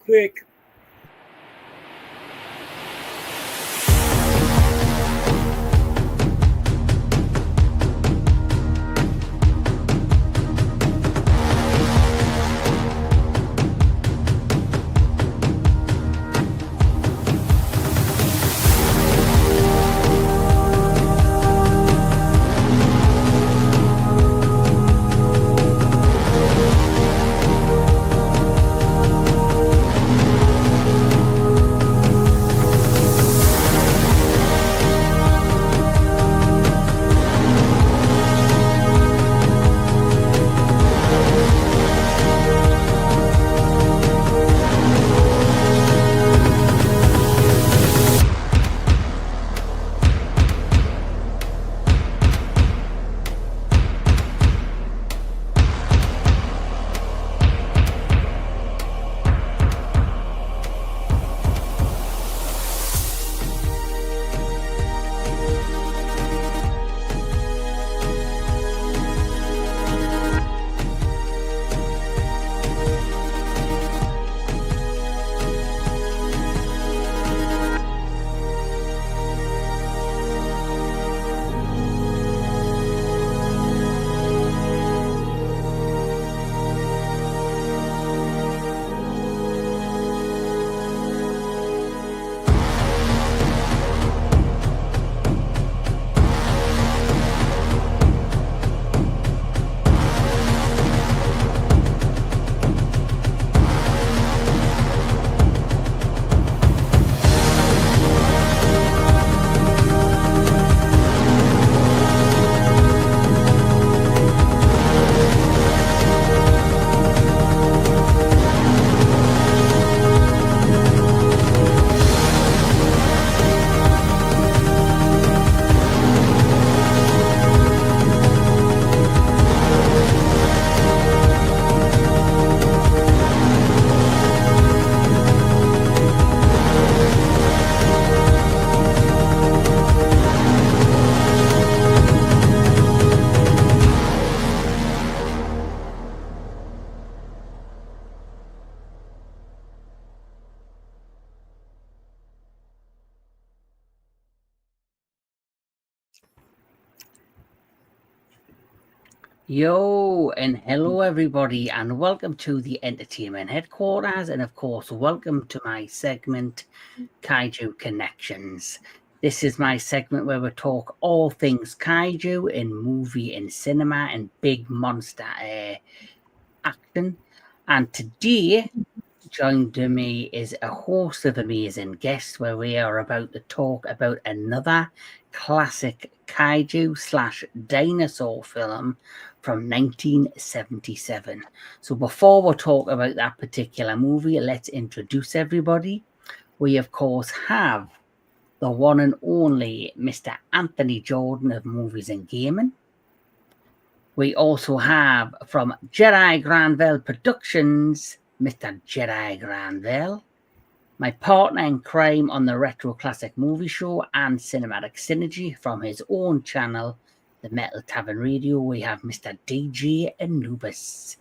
quick. Yo, and hello everybody, and welcome to the Entertainment Headquarters, and of course, welcome to my segment, Kaiju Connections. This is my segment where we talk all things kaiju in movie and cinema and big monster action. And today, joined me is a host of amazing guests where we are about to talk about another classic kaiju / dinosaur film from 1977. So before we talk about that particular movie, let's introduce everybody. We, of course, have the one and only Mr. Anthony Jordan of Movies and Gaming. We also have from JEDI Granville Productions, Mr. JEDI Granville. My partner in crime on the Retro Classic Movie Show and Cinematic Synergy from his own channel, the Metal Tavern Radio, we have Mr. DJ Anubis.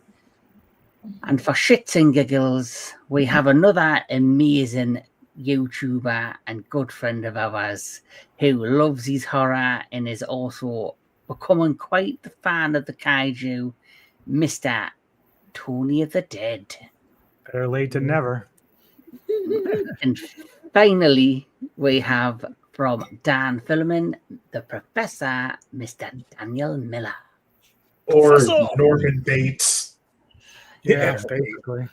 And for shits and giggles, we have another amazing YouTuber and good friend of ours who loves his horror and is also becoming quite the fan of the kaiju, Mr. Tony of the Dead. Better late than never. And finally, we have from Dan Filament, the Professor, Mr. Daniel Miller. Or Norman Bates. Yeah, basically.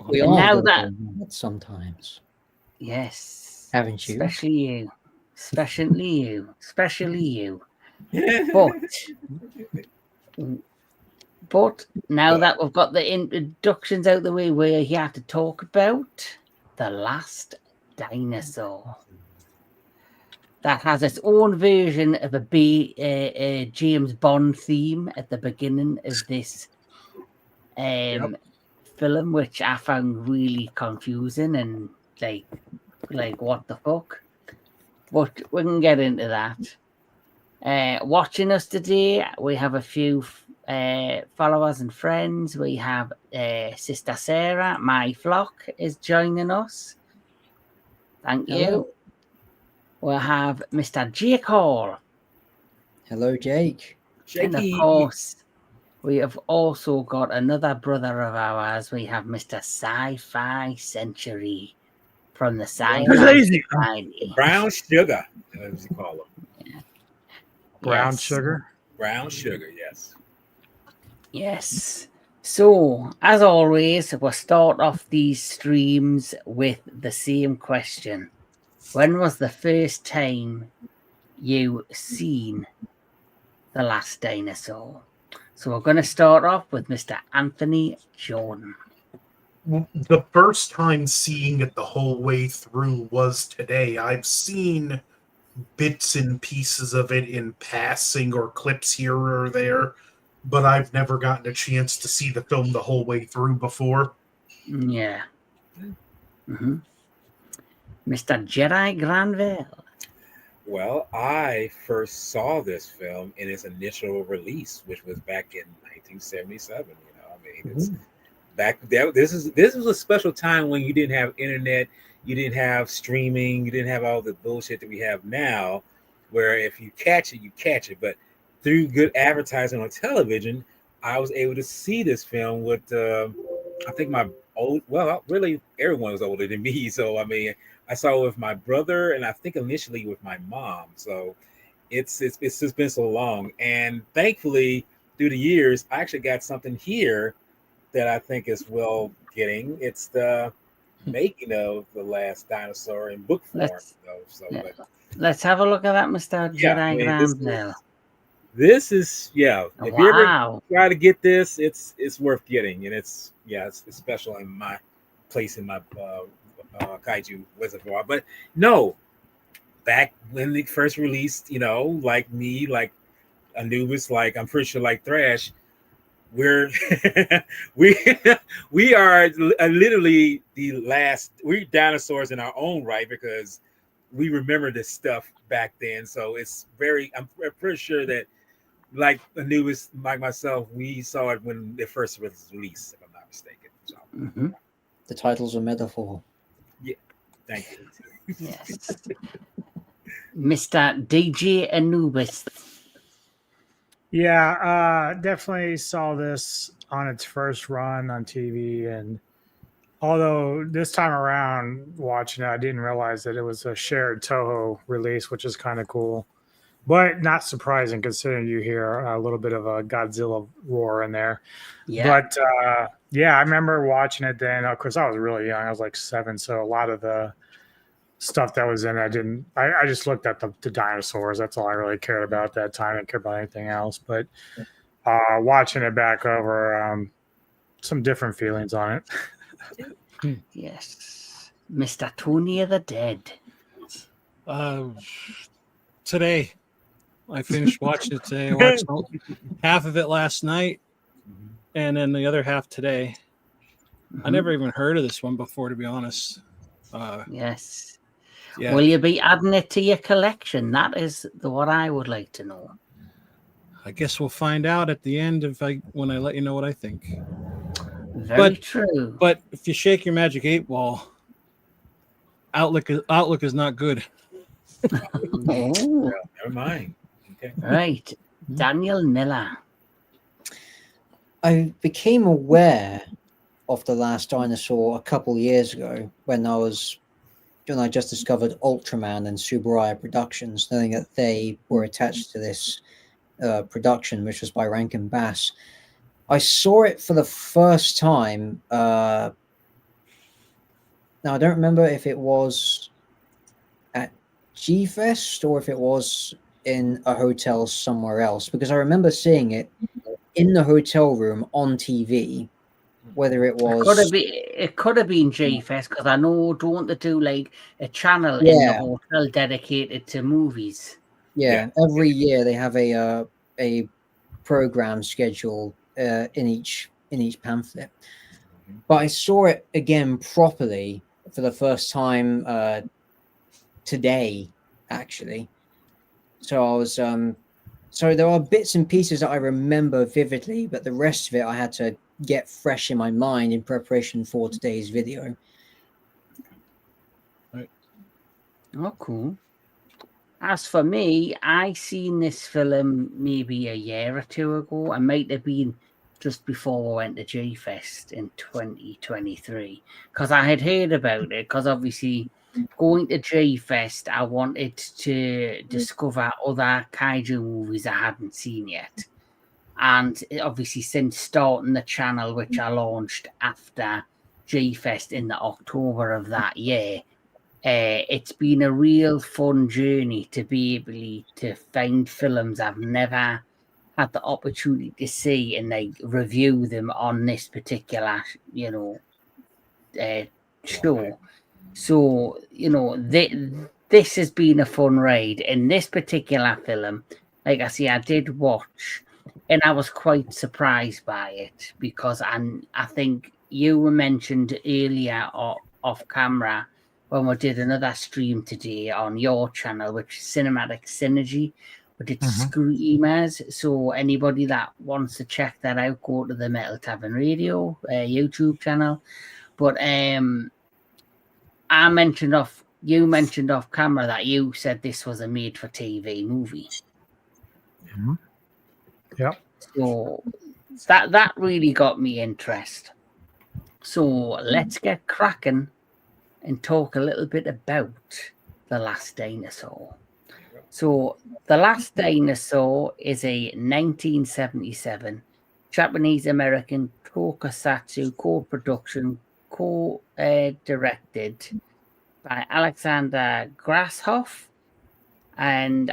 We all now go that through that sometimes. yes, Haven't you? especially you. But now that we've got the introductions out the way, we're here to talk about The Last Dinosaur. That has its own version of a James Bond theme at the beginning of this film, which I found really confusing and like what the fuck. But we can get into that. Watching us today, we have a few followers and friends. We have Sister Sarah, my flock, is joining us. Thank you. Hello. We'll have Mr. Jake Hall. Hello, Jake. And of course, we have also got another brother of ours. We have Mr. Sci-fi Sentry from the Sci-fi Society. Brown sugar, as you call them. Brown Yes. sugar. Brown sugar, yes. Yes. So, as always, we'll start off these streams with the same question. When was the first time you seen The Last Dinosaur? So we're going to start off with Mr. Anthony Jordan. The first time seeing it the whole way through was today. I've seen bits and pieces of it in passing or clips here or there, but I've never gotten a chance to see the film the whole way through before. Yeah. Mm-hmm. Mr. JEDI Granville. Well, I first saw this film in its initial release, which was back in 1977. It's back there. This was a special time when you didn't have internet, you didn't have streaming, you didn't have all the bullshit that we have now, where if you catch it, you catch it. But through good advertising on television, I was able to see this film with, I think really everyone was older than me. So, I saw it with my brother and I think initially with my mom. So it's just been so long. And thankfully, through the years, I actually got something here that I think is well getting. It's the making of The Last Dinosaur in book form. Let's have a look at that, Mr. JEDI Granville. This is if you ever try to get this, it's worth getting, and it's special in my place in my Kaiju reservoir. But no, back when they first released, like me, like Anubis, like I'm pretty sure like Thrash, we are literally the last. We're dinosaurs in our own right because we remember this stuff back then. So I'm pretty sure that like Anubis, like myself, we saw it when it first was released, if I'm not mistaken. So the title's a metaphor. Yeah, thank you. Yes. Mr. DJ Anubis. Yeah, definitely saw this on its first run on TV. And although this time around watching it, I didn't realize that it was a shared Toho release, which is kind of cool. But not surprising considering you hear a little bit of a Godzilla roar in there. Yeah. But I remember watching it then. Of course, I was really young. I was like 7. So a lot of the stuff that was in it, I just looked at the dinosaurs. That's all I really cared about at that time. I didn't care about anything else. But watching it back over, some different feelings on it. Yes. Mr. Tony of the Dead. Today. I finished watching it today. I watched half of it last night and then the other half today. I never even heard of this one before, to be honest. Yes. Yeah. Will you be adding it to your collection? That is what I would like to know. I guess we'll find out at the end when I let you know what I think. Very true. But if you shake your magic 8-ball, outlook is not good. Oh. Never mind. Okay. Right. Daniel Miller. I became aware of The Last Dinosaur a couple years ago when I just discovered Ultraman and Subaraya Productions, knowing that they were attached to this production, which was by Rankin Bass. I saw it for the first time. Now, I don't remember if it was at G-Fest or if it was in a hotel somewhere else, because I remember seeing it in the hotel room on TV. Whether it was it could have been G-Fest, because I know don't they do like a channel in the hotel dedicated to movies. Every year they have a program schedule in each pamphlet. But I saw it again properly for the first time today, actually. So I was So there are bits and pieces that I remember vividly, but the rest of it I had to get fresh in my mind in preparation for today's video. Oh, cool. As for me, I seen this film maybe a year or two ago. I might have been just before I went to G-Fest in 2023, because I had heard about it, because obviously going to G-Fest, I wanted to discover other kaiju movies I hadn't seen yet. And obviously since starting the channel, which I launched after G-Fest in the October of that year, it's been a real fun journey to be able to find films I've never had the opportunity to see and like review them on this particular, show. So, this has been a fun ride. In this particular film, like I say, I did watch and I was quite surprised by it, because I think you were mentioned earlier off camera when we did another stream today on your channel, which is Cinematic Synergy, we did Screamers. So anybody that wants to check that out, go to the Metal Tavern Radio YouTube channel. But you mentioned off camera that you said this was a made-for-TV movie. Mm-hmm. Yep. So that really got me interested. So let's get cracking and talk a little bit about The Last Dinosaur. So The Last Dinosaur is a 1977 Japanese-American tokusatsu co-production, co-directed by Alexander Grasshoff and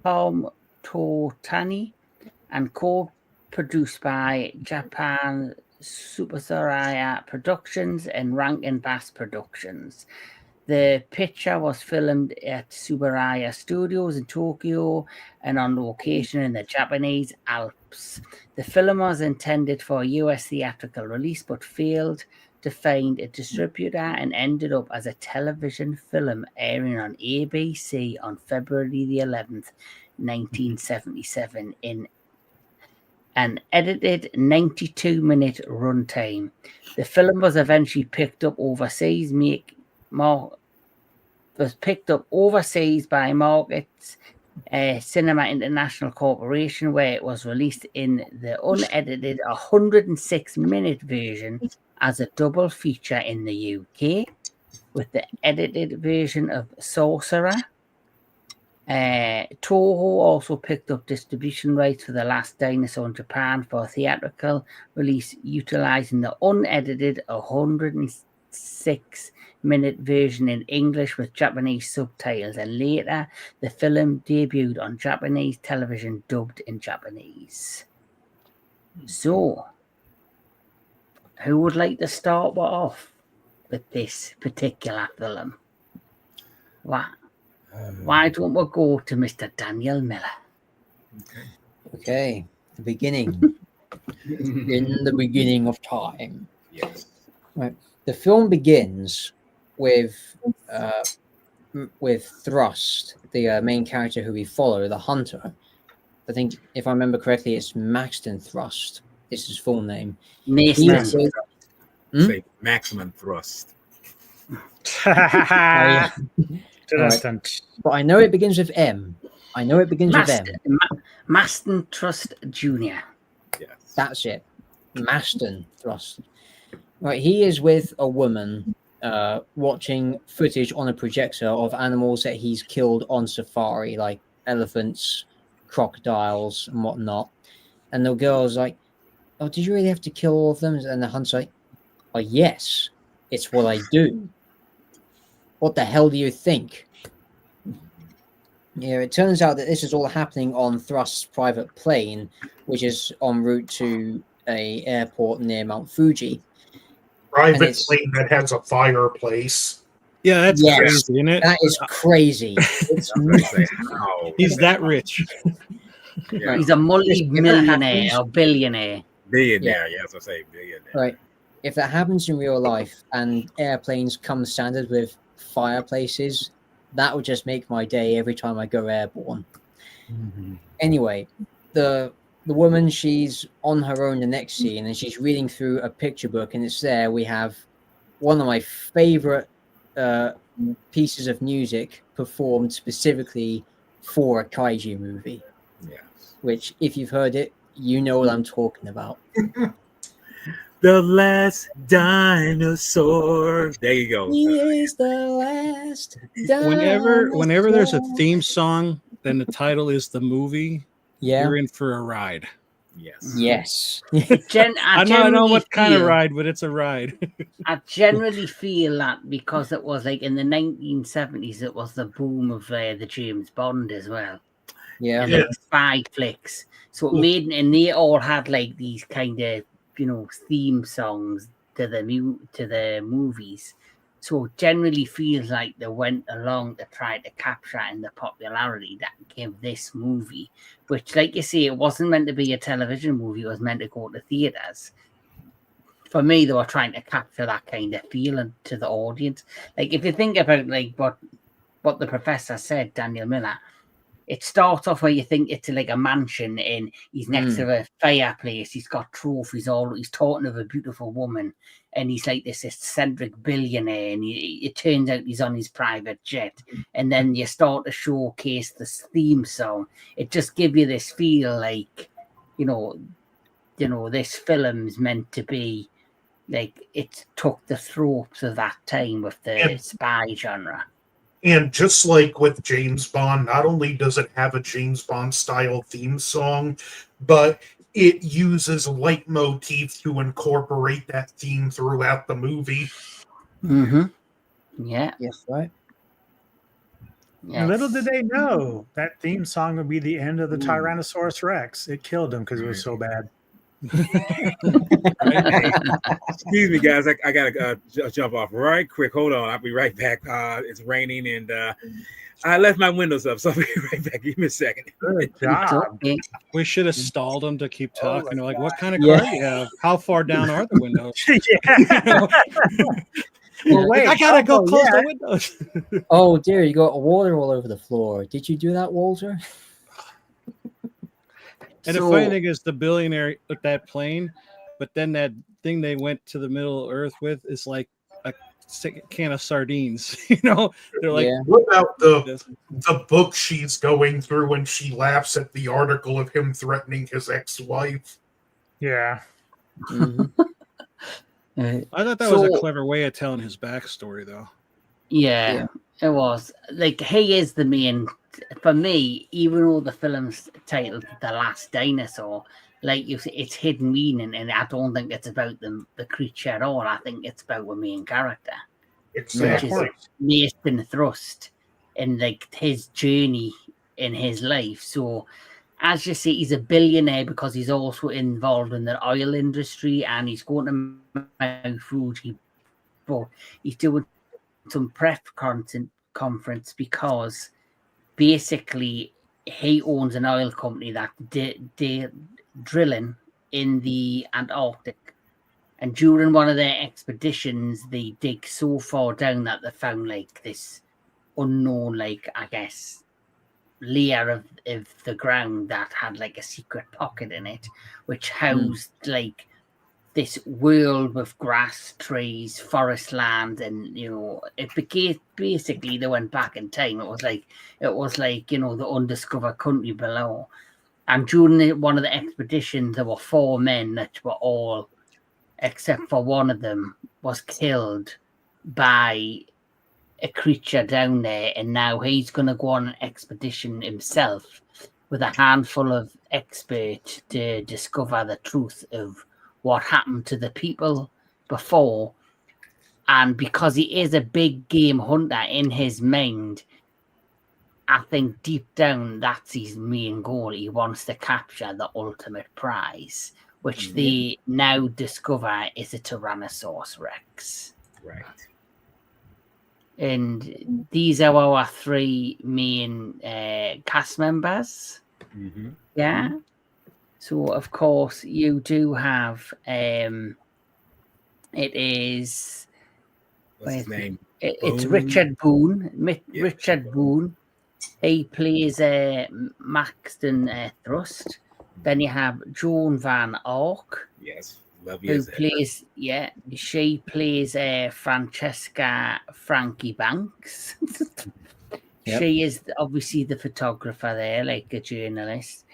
Tom Totani, and co-produced by Japan Tsuburaya Productions and Rankin Bass Productions. The picture was filmed at Tsuburaya Studios in Tokyo and on location in the Japanese Alps. The film was intended for a US theatrical release but failed to find a distributor and ended up as a television film airing on ABC on February the 11th, 1977 in an edited 92-minute runtime. The film was eventually picked up overseas by Markets Cinema International Corporation, where it was released in the unedited 106-minute version as a double feature in the UK, with the edited version of Sorcerer. Toho also picked up distribution rights for The Last Dinosaur in Japan for a theatrical release, utilizing the unedited 106-minute version in English with Japanese subtitles, and later the film debuted on Japanese television dubbed in Japanese. So, who would like to start off with this particular film? Why don't we go to Mr. Daniel Miller? Okay, the beginning. In the beginning of time. Yes. Right. The film begins with Thrust, the main character who we follow, the hunter. I think, if I remember correctly, it's Maxton Thrust. This is his full name. Say maximum thrust. Yeah. Right. But I know it begins with M. Maston Trust Jr. Yes. That's it. Maston Thrust. Right. He is with a woman watching footage on a projector of animals that he's killed on safari, like elephants, crocodiles, and whatnot. And the girl's like, "Oh, did you really have to kill all of them?" And the hunter's like, "Oh, yes, it's what I do. What the hell do you think?" Yeah, it turns out that this is all happening on Thrust's private plane, which is en route to a airport near Mount Fuji. Private plane that has a fireplace. Yeah, that's crazy, isn't it? That is crazy. He's that rich. Yeah. He's a multi-millionaire or billionaire. Billionaire, yes, I say billionaire. Right. If that happens in real life and airplanes come standard with fireplaces, that would just make my day every time I go airborne. Anyway, the woman, she's on her own the next scene, and she's reading through a picture book, and it's there. We have one of my favorite pieces of music performed specifically for a kaiju movie. Yes. Which, if you've heard it, you know what I'm talking about. The last dinosaur. There you go. He is the last. Whenever there's a dinosaur. theme song, then the title is the movie. Yeah. You're in for a ride. Yes. Yes. I don't know what kind of ride, but it's a ride. I generally feel that because it was like in the 1970s, it was the boom of the James Bond as well. Yeah. And like spy flicks. So it made, and they all had like these kind of, theme songs to the movies. So it generally feels like they went along to try to capture in the popularity that gave this movie, which, like you say, it wasn't meant to be a television movie. It was meant to go to theaters. For me, they were trying to capture that kind of feeling to the audience. Like if you think about like what the professor said, Daniel Miller, it starts off where you think it's like a mansion and he's next to a fireplace. He's got trophies all. He's talking of a beautiful woman, and he's like this eccentric billionaire. And it turns out he's on his private jet. And then you start to showcase this theme song. It just gives you this feel like, this film's meant to be like it took the tropes of that time with the spy genre. And just like with James Bond, not only does it have a James Bond style theme song, but it uses leitmotifs to incorporate that theme throughout the movie. Mm-hmm. Yeah. Yes, right. Yes. And little did they know that theme song would be the end of the Tyrannosaurus Rex. It killed him because it was so bad. Excuse me, guys. I gotta jump off right quick. Hold on, I'll be right back. It's raining and I left my windows up, so I'll be right back. Give me a second. Good job. We should have stalled them to keep talking. Like, what kind of car do you have? How far down are the windows? Well, wait, I gotta go close the windows. Oh dear, you got water all over the floor. Did you do that, Walter? And the funny thing is, the billionaire with that plane, but then that thing they went to the middle of Earth with is like a can of sardines. They're like, what about the book she's going through when she laughs at the article of him threatening his ex-wife? Yeah. Mm-hmm. I thought that was a clever way of telling his backstory, though. Yeah, it was. Like, he is the main. For me, even though the film's titled The Last Dinosaur, like you say, it's hidden meaning, and I don't think it's about the creature at all. I think it's about the main character, Exactly. which is Nathan Thrust, and like his journey in his life. So, as you say, he's a billionaire because he's also involved in the oil industry, and he's going to Mount Fuji, but he's doing some press conference because basically he owns an oil company that they're drilling in the Antarctic, and during one of their expeditions they dig so far down that they found like this unknown, like I guess, layer of the ground that had like a secret pocket in it, which housed like this world with grass, trees, forest land, and it became basically they went back in time. It was like the undiscovered country below. And during one of the expeditions, there were 4 men that were all, except for one of them, was killed by a creature down there, and now he's going to go on an expedition himself with a handful of experts to discover the truth of what happened to the people before. And because he is a big game hunter in his mind, I think deep down that's his main goal. He wants to capture the ultimate prize, which they now discover is a Tyrannosaurus Rex. Right. And these are our 3 main cast members. Mm-hmm. Yeah. So, of course, you do have, it is... What's his name? It's Richard Boone. Richard Boone. He plays Maxton Thrust. Then you have Joan Van Ark, Yes, love you who as ever. plays, she plays Francesca Frankie Banks. Yep. She is obviously the photographer there, like a journalist.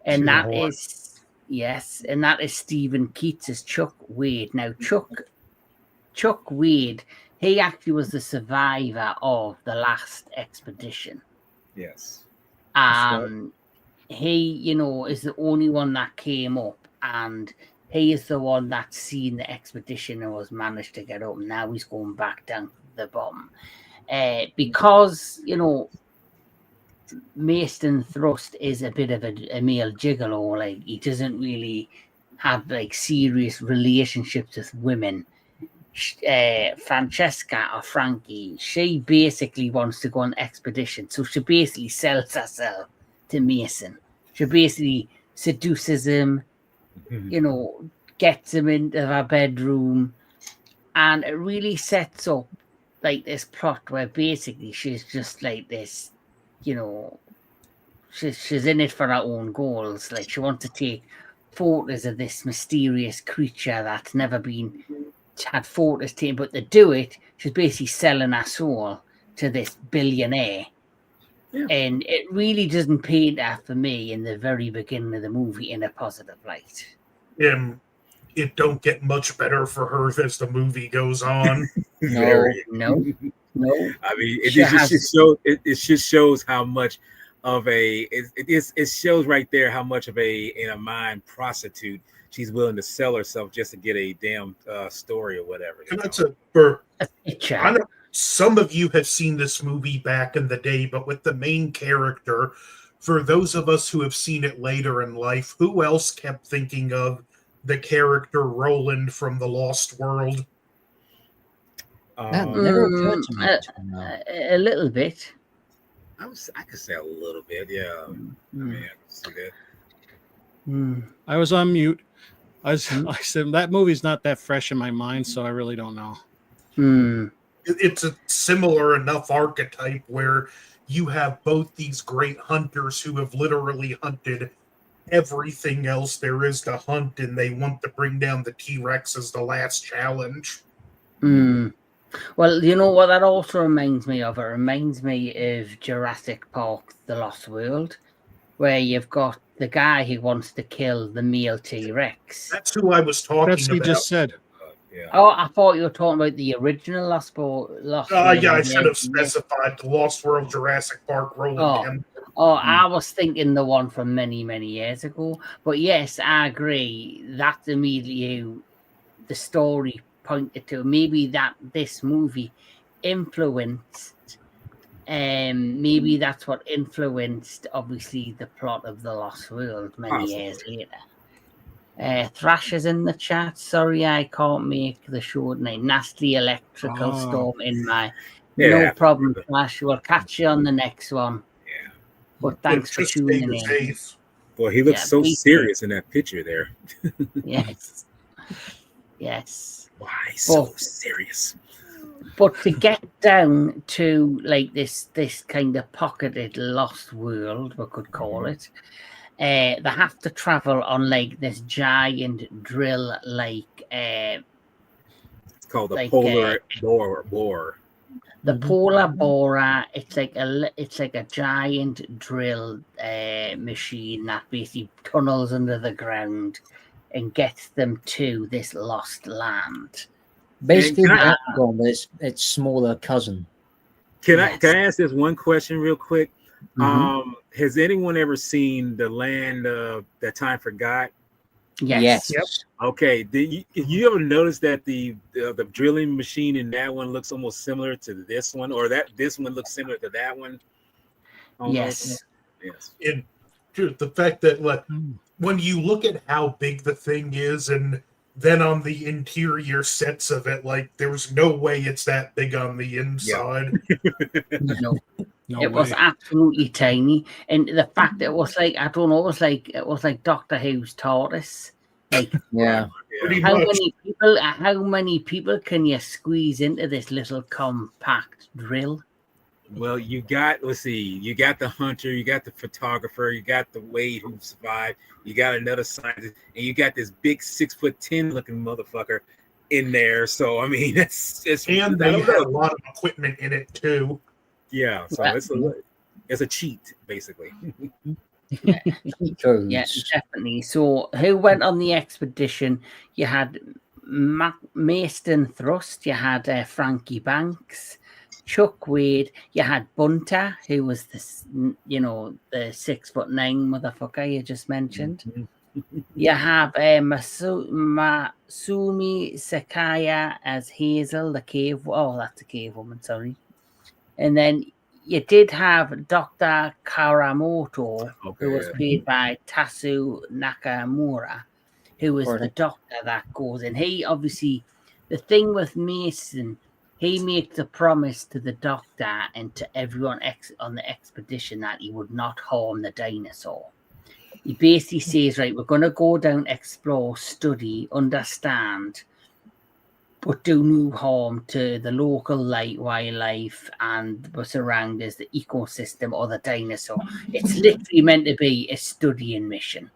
She's And a that whore. is, yes, and that is Stephen Keats as Chuck Wade. Now, Chuck Wade, he actually was the survivor of the last expedition. Yes. He, is the only one that came up, and he is the one that's seen the expedition and was managed to get up. And now he's going back down the bottom. Because, Mason Thrust is a bit of a male gigolo. Like, he doesn't really have, like, serious relationships with women. Francesca or Frankie, she basically wants to go on expedition. So she basically sells herself to Mason. She basically seduces him, gets him into her bedroom, and it really sets up like this plot where basically she's just like this, she's in it for her own goals. Like, she wants to take photos of this mysterious creature that's never been had photos taken, but to do it, she's basically selling her soul to this billionaire. Yeah. And it really doesn't paint her for me in the very beginning of the movie in a positive light. It don't get much better for her as the movie goes on. No. I mean, it just shows how much of it shows right there how much of in a mind prostitute she's willing to sell herself just to get a damn story or whatever. And that's a picture. I know some of you have seen this movie back in the day, but with the main character, for those of us who have seen it later in life, who else kept thinking of the character Roland from The Lost World? That never occurred to me. A little bit. I could say a little bit, yeah. I mean, I can see that. I was on mute. I said that movie's not that fresh in my mind, so I really don't know. It's a similar enough archetype where you have both these great hunters who have literally hunted everything else there is to hunt, and they want to bring down the T-Rex as the last challenge. Well, you know what that also reminds me of? It reminds me of Jurassic Park, The Lost World, where you've got the guy who wants to kill the male T-Rex. That's who I was talking That's about. what he just said. Yeah. Oh, I thought you were talking about the original Lost World. Yeah, I should have specified the Lost World, Jurassic Park, Roland. I was thinking the one from many, many years ago. But yes, I agree. That's immediately who the story pointed to. Maybe that this movie influenced, maybe that's what influenced, obviously, the plot of The Lost World many years later. Thrash is in the chat. Sorry, I can't make the show tonight. Nasty electrical storm in my. No problem, Thrash. We'll catch you on the next one. Yeah. But thanks for tuning in. Boy, he looks so serious in that picture there. Yes. Yes. Why so serious? But to get down to like this kind of pocketed lost world, we could call it. They have to travel on like this giant drill, like it's called the polar borer. The polar borer. It's like a giant drill machine that basically tunnels under the ground and gets them to this lost land. Basically, but its smaller cousin. Can I ask this one question real quick? Has anyone ever seen The Land That Time Forgot? Yes. Yep. Okay. Did you ever notice that the drilling machine in that one looks almost similar to this one, or that this one looks similar to that one? Yes. Yes. And the fact that when you look at how big the thing is, and then on the interior sets of it, like there's no way it's that big on the inside. No. It was absolutely tiny, and the fact that it was like it was like Doctor Who's TARDIS. Like, how many people can you squeeze into this little compact drill? Well, you got, let's see, you got the hunter, you got the photographer, you got the Wade who survived, you got another scientist, and you got this big 6'10" looking motherfucker in there. So I mean, it's And they had a lot of equipment in it too. yeah. So it's a cheat basically. Yeah. Codes. Yeah, definitely. So, who went on the expedition? You had Marston Thrust, you had Frankie Banks, Chuck Wade, you had Bunter, who was the 6'9" motherfucker you just mentioned. You have Masumi Sakaya as Hazel, the cave. Oh, that's a cave woman. Sorry. And then you did have Dr. Karamoto, who was played by Tasu Nakamura, who was the doctor that goes in. He obviously, the thing with Mason, he makes a promise to the doctor and to everyone on the expedition that he would not harm the dinosaur. He basically says, right, we're going to go down, explore, study, understand, but do no harm to the local wildlife and the surroundings, the ecosystem, or the dinosaur. It's literally meant to be a studying mission.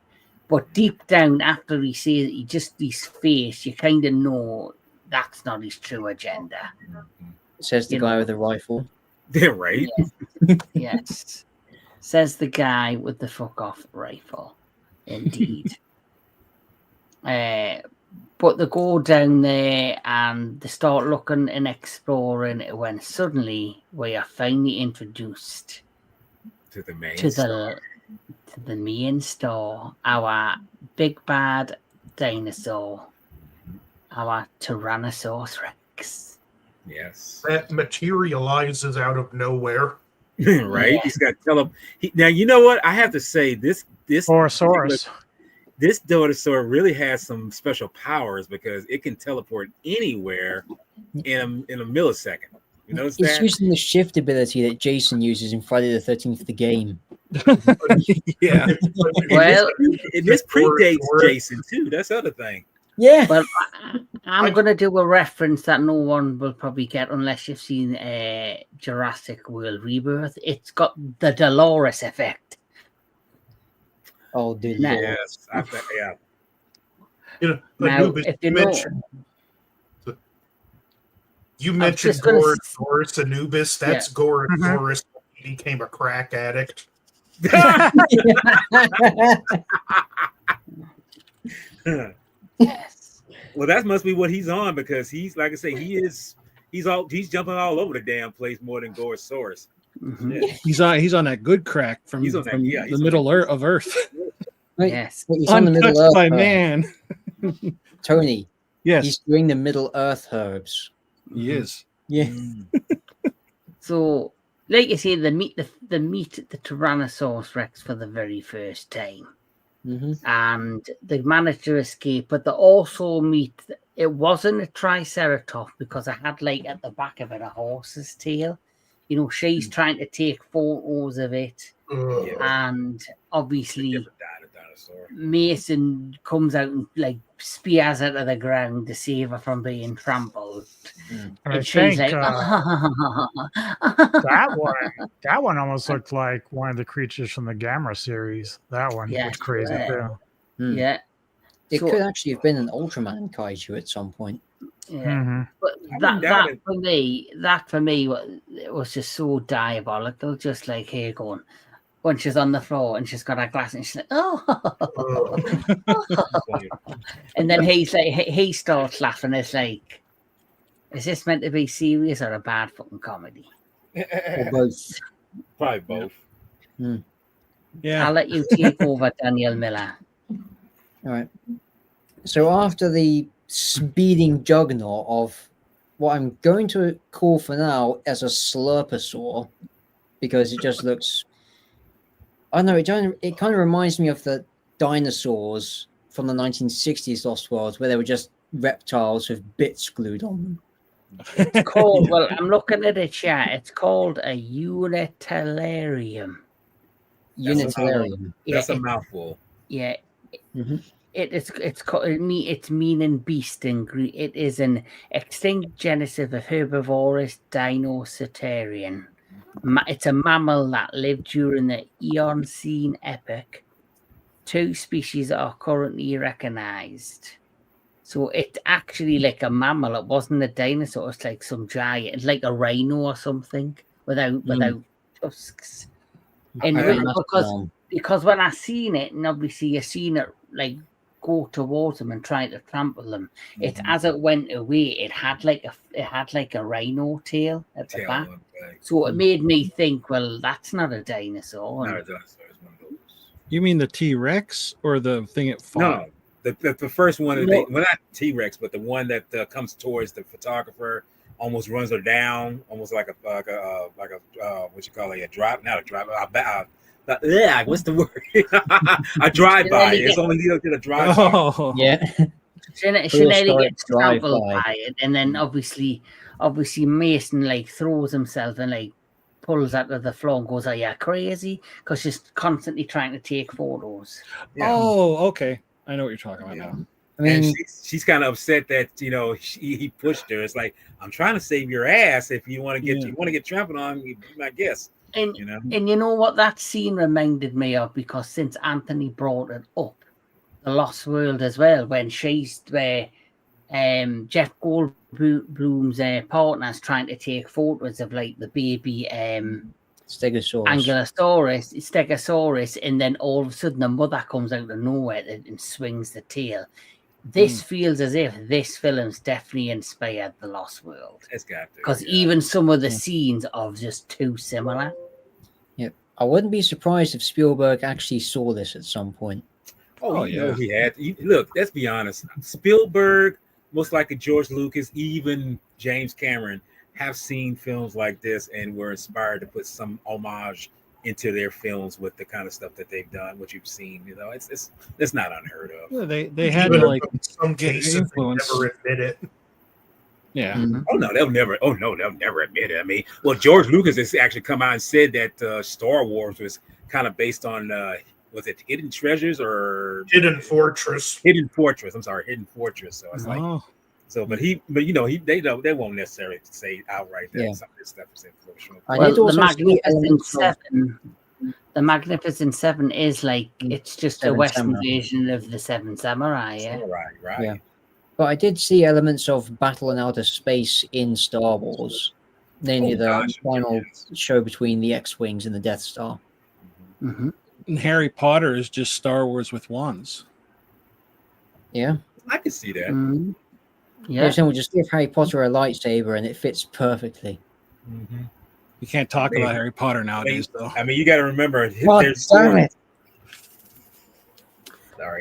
But deep down, after he says his face, you kind of know that's not his true agenda. Says the guy with the rifle. Yeah, right. Yes. Says the guy with the fuck off rifle. Indeed. But they go down there and they start looking and exploring when suddenly we are finally introduced to the main star, our big bad dinosaur, our Tyrannosaurus Rex. Yes. That materializes out of nowhere. Right? He's got now you know what? I have to say this Orosaurus. This dinosaur really has some special powers because it can teleport anywhere in a millisecond. You notice It's that? using the shift ability that Jason uses in Friday the 13th, the game. Yeah. Well, this predates Jason too. That's the other thing. Yeah. Well, I'm going to do a reference that no one will probably get unless you've seen Jurassic World Rebirth. It's got the Dolores effect. Oh, dude. Yes. Yeah. You know, Now, Anubis, if you mentioned Gorosaurus Anubis. That's Gorosaurus when he became a crack addict. Yes. Well, that must be what he's on because he's, like I say, he's jumping all over the damn place more than Gorosaurus. Mm-hmm. Yeah. He's on that good crack from the middle of Earth. Wait, Yes. he's on the Middle Earth. By man. Tony. Yes. He's doing the Middle Earth herbs. He is. Yeah. So, like you say, they meet the Tyrannosaurus Rex for the very first time. Mm-hmm. And they managed to escape, but they also meet. It wasn't a Triceratops because it had at the back of it a horse's tail. You know, she's trying to take photos of it, and obviously Mason comes out and spears her to the ground to save her from being trampled. And she's think, like, that one almost looked like one of the creatures from the Gamma series. That one was crazy too. Yeah. It could actually have been an Ultraman kaiju at some point. Yeah. Mm-hmm. But that for me it was just so diabolical. Just like here going when she's on the floor and she's got her glass and she's like, oh, and then he starts laughing. It's like, is this meant to be serious or a bad fucking comedy? Or both. Probably both. Yeah. I'll let you take over, Daniel Miller. All right. So after the speeding juggernaut of what I'm going to call for now as a slurposaur, because it just looks, I don't know, it kind of reminds me of the dinosaurs from the 1960s Lost World, where they were just reptiles with bits glued on them. It's called, well, I'm looking at it, yeah. It's called a unitarium. Unitarium. That's a mouthful. Yeah. Mm-hmm. It's meaning beast in Greek. It is an extinct genus of a herbivorous Dinosaurian It's a mammal that lived during the Eocene epoch. 2 species are currently recognized. So it's actually like a mammal. It wasn't a dinosaur. It's like some giant, like a rhino or something without tusks. And I think that's because when I seen it, and obviously you seen it like go towards them and try to trample them, it's as it went away, it had like a rhino tail at the back. So it made me think, well, that's not a dinosaur. Not a dinosaur. It's one of those. You mean the T-Rex or the thing it fought? No, the first one. No. Well, not T-Rex, but the one that comes towards the photographer, almost runs her down, almost like a what you call it, a drive, not a drive. Yeah, what's the word? A drive-by. It's only a drive-by. Oh, Yeah. Sinead gets trampled by it, and then obviously Mason like throws himself and like pulls out of the floor and goes, "Are you crazy?" Because she's constantly trying to take photos. Yeah. Oh, okay. I know what you're talking about now. I mean, and she's kind of upset that he pushed her. It's like, I'm trying to save your ass. If you want to get trampled on, you be my guest. And you know what that scene reminded me of, because since Anthony brought it up, The Lost World as well, when Jeff Goldblum's partner's trying to take photos of like the baby Stegosaurus, and then all of a sudden the mother comes out of nowhere and swings the tail. This feels as if this film's definitely inspired The Lost World. It's got to, because even some of the scenes are just too similar. Yep, I wouldn't be surprised if Spielberg actually saw this at some point. Oh yeah, he had. Look, let's be honest. Spielberg, most likely George Lucas, even James Cameron, have seen films like this and were inspired to put some homage into their films with the kind of stuff that they've done, what you've seen. It's not unheard of. Yeah, they had to like in some cases influence. they never admit it. Yeah. Mhm. Oh no, they'll never admit it. I mean, well, George Lucas has actually come out and said that Star Wars was kind of based on was it Hidden Treasures or Hidden Fortress? Hidden Fortress. I'm sorry, Hidden Fortress. So it's like but they won't necessarily say outright that some of this stuff is influential. The Magnificent Seven is like it's just a Western version of the Seven Samurai. Yeah. Right. Yeah. But I did see elements of battle in outer space in Star Wars, namely the final show between the X-Wings and the Death Star. Mm-hmm. And Harry Potter is just Star Wars with wands. Yeah. I can see that. Mm-hmm. Yeah. Someone just give Harry Potter a lightsaber and it fits perfectly. Mm-hmm. You can't talk about Harry Potter nowadays, though. I mean, you got to remember. Damn it. Sorry.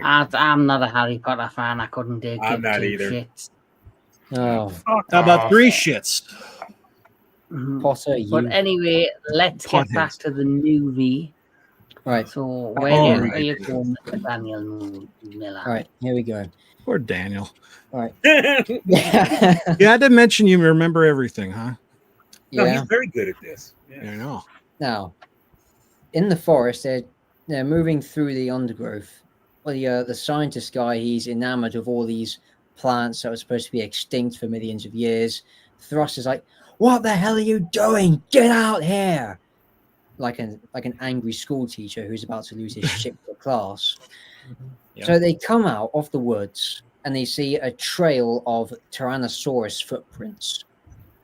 I'm not a Harry Potter fan. I couldn't do. I'm not either. Shits. Oh, How about 3 shits? Mm-hmm. Potter, But anyway, let's get back to the movie. Right. So where are you going with Daniel Miller? All right, here we go. Poor Daniel. All right. You had to mention you remember everything, huh? No, Yeah. he's very good at this. Yeah, I know. Now, in the forest, they're moving through the undergrowth. Well, the scientist guy, he's enamored of all these plants that were supposed to be extinct for millions of years. Thrust is like, "What the hell are you doing? Get out here!" Like an angry school teacher who's about to lose his shit for class. Yeah. So they come out of the woods and they see a trail of Tyrannosaurus footprints.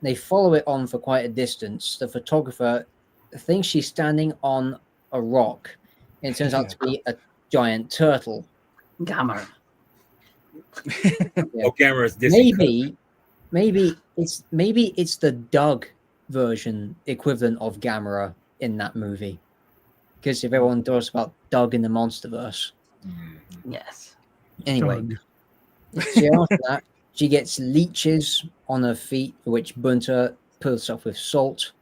They follow it on for quite a distance. The photographer thinks she's standing on a rock. It turns out to be a giant turtle. Gamma. Oh, camera is Maybe it's the Doug version equivalent of Gamera in that movie. Because if everyone talks about Doug in the Monsterverse. Yes. Anyway, so after that, she gets leeches on her feet, which Bunter pulls off with salt.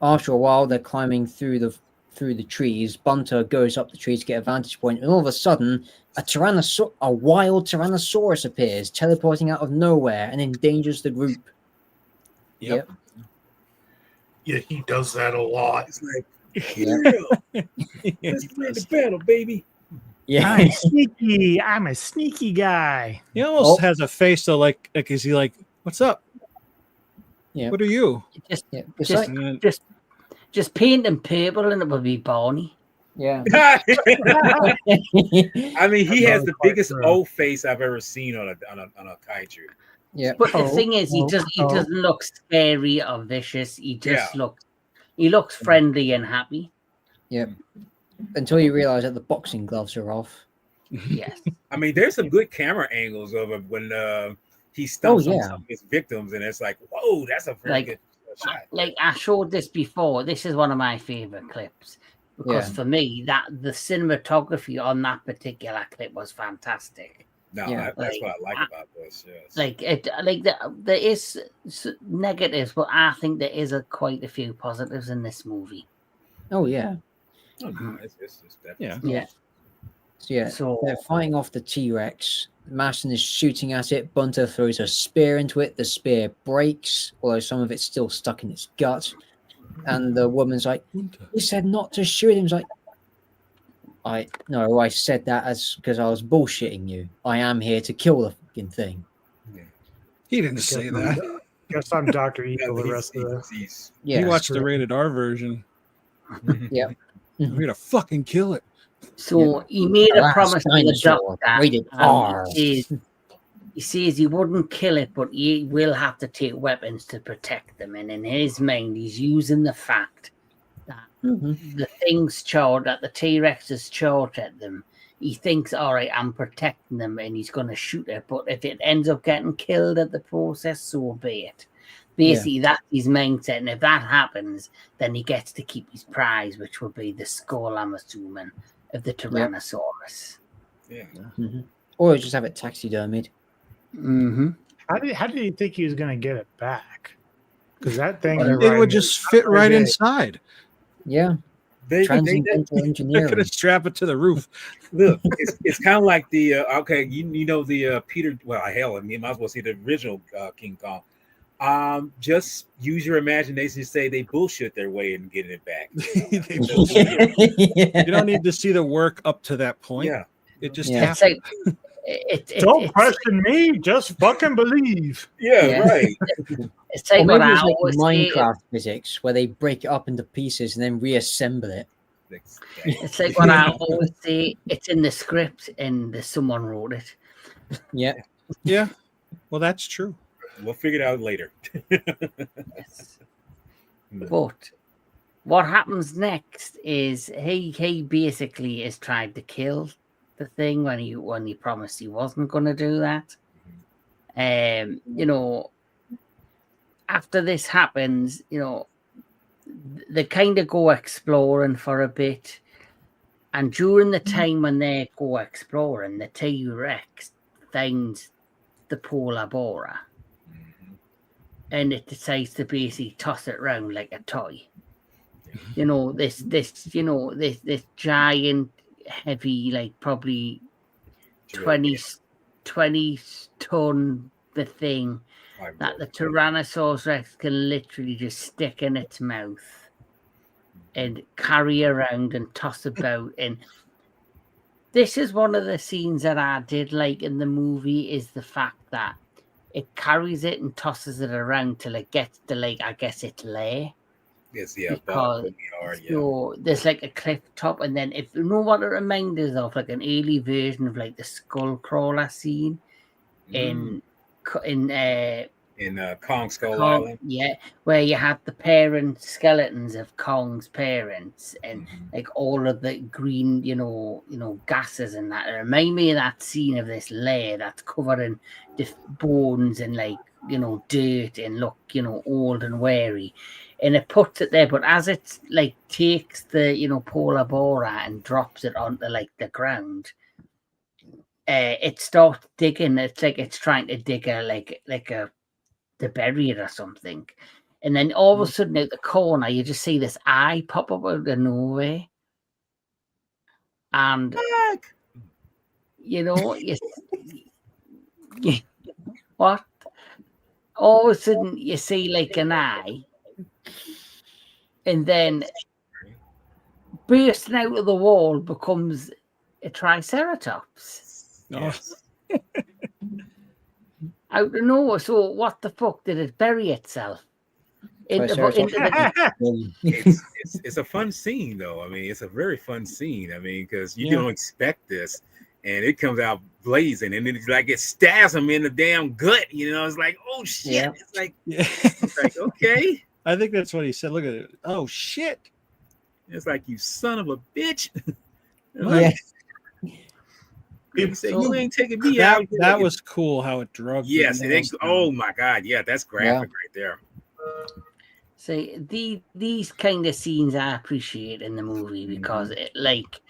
After a while, they're climbing through the trees. Bunter goes up the trees to get a vantage point, and all of a sudden, a wild Tyrannosaurus appears, teleporting out of nowhere and endangers the group. Yep. Yeah, he does that a lot. It's like, let's play the battle, baby. Yeah. I'm a sneaky guy. He almost has a face though, like is he like, "What's up? Yeah. What are you?" Just Just paint him purple and it would be Barney. Yeah. I mean, he has the Quite biggest true. O face I've ever seen on a kaiju. Yeah. But the Oh, thing is, he oh, doesn't look scary or vicious. He just Yeah. looks friendly and happy. Yeah. Until you realize that the boxing gloves are off. Yes. I mean, there's some good camera angles of it when he stumps on yeah. some of his victims, and it's like, whoa, that's a very Like- good shot. Like I showed this before. This is one of my favorite clips because Yeah. for me, that the cinematography on that particular clip was fantastic. No, Yeah. that's Like, what I like about this. Yes. There is negatives, but I think there is quite a few positives in this movie. Oh yeah. Oh, no, it's definitely. Yeah. Yeah. So yeah, So they're fighting off the T-Rex. Maston is shooting at it. Bunter throws a spear into it. The spear breaks, although some of it's still stuck in its gut. And the woman's like, "You said not to shoot him." He's like, I said that as because I was bullshitting you. I am here to kill the fucking thing. He didn't say that. Guess I'm Dr. Yeah, Evil the he's- rest of the he's- Yeah. He watched the true. rated R version. Yeah. I'm gonna fucking kill it. So he made a Last promise to the dinosaur, doctor. rated and R. He says he wouldn't kill it, but he will have to take weapons to protect them. And in his mind, he's using the fact that Mhm. the things charged, that the T-Rex is charged at them. He thinks, all right, I'm protecting them, and he's going to shoot it. But if it ends up getting killed at the process, so be it. Basically, that's his mindset. And if that happens, then he gets to keep his prize, which will be the skull, I'm assuming, of the Tyrannosaurus. Yeah. Mhm. Or just have it taxidermied. Mm-hmm. How did he think he was going to get it back? Because that thing, It would just fit right inside. Yeah. They Transcendental They're engineering. gonna strap it to the roof. look. It's kind of like the okay. You know the Peter. Well, hell, I mean, might as well see the original King Kong. Just use your imagination to say they bullshit their way in getting it back. You don't need to see the work up to that point. Yeah. It just Yeah. It's happened. like Don't question me, just fucking believe. Yeah, Yeah. right. It's Or like maybe what I it's like always say. Minecraft physics, where they break it up into pieces and then reassemble it. It's like what I always say. It's in the script, and someone wrote it. Yeah. Yeah. Well, that's true. We'll figure it out later. Yes. But what happens next is he basically is tried to kill the thing when he promised he wasn't going to do that. You know, after this happens, you know, they kind of go exploring for a bit, and during the time when they go exploring, the T-Rex finds the polar boar, and it decides to basically toss it around like a toy. You know, this giant, heavy, like probably 20 ton the thing that the Tyrannosaurus Rex can literally just stick in its mouth and carry around and toss about. And this is one of the scenes that I did like in the movie, is the fact that it carries it and tosses it around till it gets to, like, I guess its lair. Yes, yeah, Because so there's like a cliff top, and then if you know what it reminds us of, like an early version of like the skull crawler scene in Kong Skull Kong, Island. yeah, where you have the parent skeletons of Kong's parents and like all of the green, you know, gases and that. It remind me of that scene of this lair that's covered in bones and, like, you know, dirt and look, you know, old and weary. And it puts it there, but as it like takes the, you know, polar boar and drops it onto like the ground, it starts digging. It's like it's trying to dig to bury it or something. And then all of a sudden, out the corner, you just see this eye pop up out of nowhere, and you know, what? All of a sudden, you see like an eye. And then bursting out of the wall becomes a Triceratops. Yes. Out of nowhere. So what the fuck did it bury itself Into the, It's a fun scene though. I mean, it's a very fun scene. I mean, because you Yeah. don't expect this, and it comes out blazing, and then it's like it stabs him in the damn gut. You know, it's like, oh shit! Yeah. It's like, Yeah. it's like okay. I think that's what he said. Look at it. Oh shit! It's like, you son of a bitch. Yeah. You say, So- you ain't taking me out. That was cool how it drugged. Yes. him. Oh my god. Yeah, that's graphic right there. See, these kind of scenes I appreciate in the movie because it, like,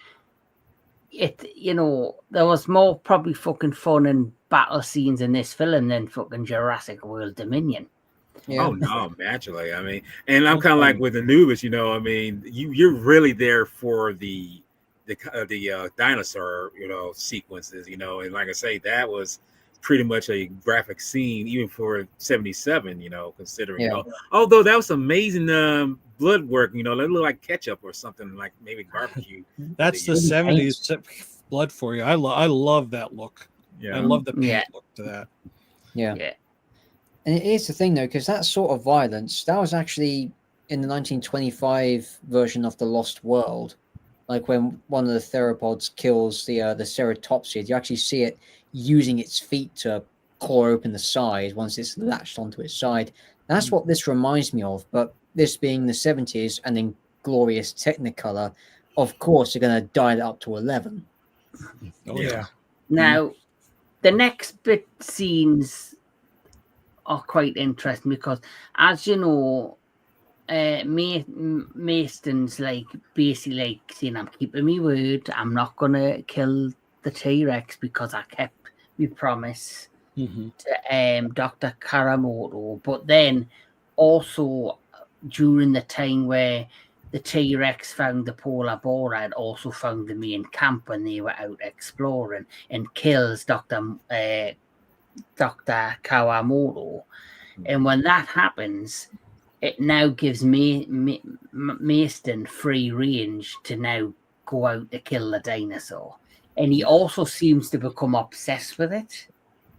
it, you know, there was more probably fucking fun and battle scenes in this film than fucking Jurassic World Dominion. Yeah. Oh no, naturally. I mean, and I'm kind of like with Anubis, you know. I mean, you're really there for the dinosaur, you know, sequences, you know, and like I say, that was pretty much a graphic scene, even for '77, you know, considering, you know, although that was amazing blood work, you know, that looked like ketchup or something, like maybe barbecue. That's the '70s blood for you. I love that look. Yeah, I love the paint look to that. Yeah. Yeah. And it is the thing, though, because that sort of violence, that was actually in the 1925 version of The Lost World. Like when one of the theropods kills the ceratopsid, you actually see it using its feet to claw open the side once it's latched onto its side. That's what this reminds me of. But this being the 70s and in glorious Technicolor, of course, they're going to dial it up to 11. Oh yeah. Now, the next bit scenes are quite interesting because, as you know, Maston's like basically like saying, "I'm keeping my word. I'm not gonna kill the T-Rex because I kept my promise to Dr. Karamoto." But then also during the time where the T-Rex found the polar bear, had also found the main camp when they were out exploring and kills Dr. Kawamoto. And when that happens, it now gives Maston free range to now go out to kill the dinosaur. And he also seems to become obsessed with it.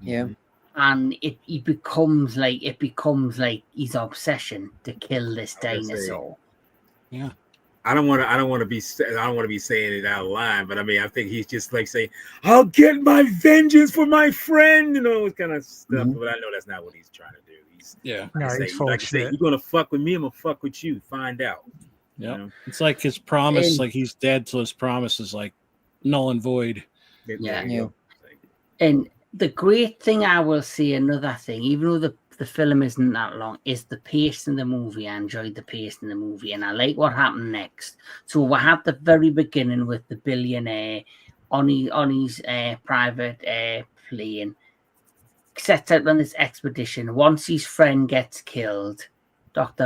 Yeah. And it becomes like his obsession to kill this dinosaur. Yeah. I don't want to be saying it out of line, but I mean, I think he's just like saying, "I'll get my vengeance for my friend," you know, kind of stuff. But I know that's not what he's trying to do. He's No, saying, he's full like of I say, shit. you're gonna fuck with me, I'm gonna fuck with you. Find out. Yeah. You know? It's like his promise, And- like he's dead, so his promise is like null and void. There Yeah. you go. And the great thing I will say, another thing, even though the film isn't that long, is the pace in the movie. I enjoyed the pace in the movie, and I like what happened next. So we had the very beginning with the billionaire on his private plane, sets out on this expedition. Once his friend gets killed, once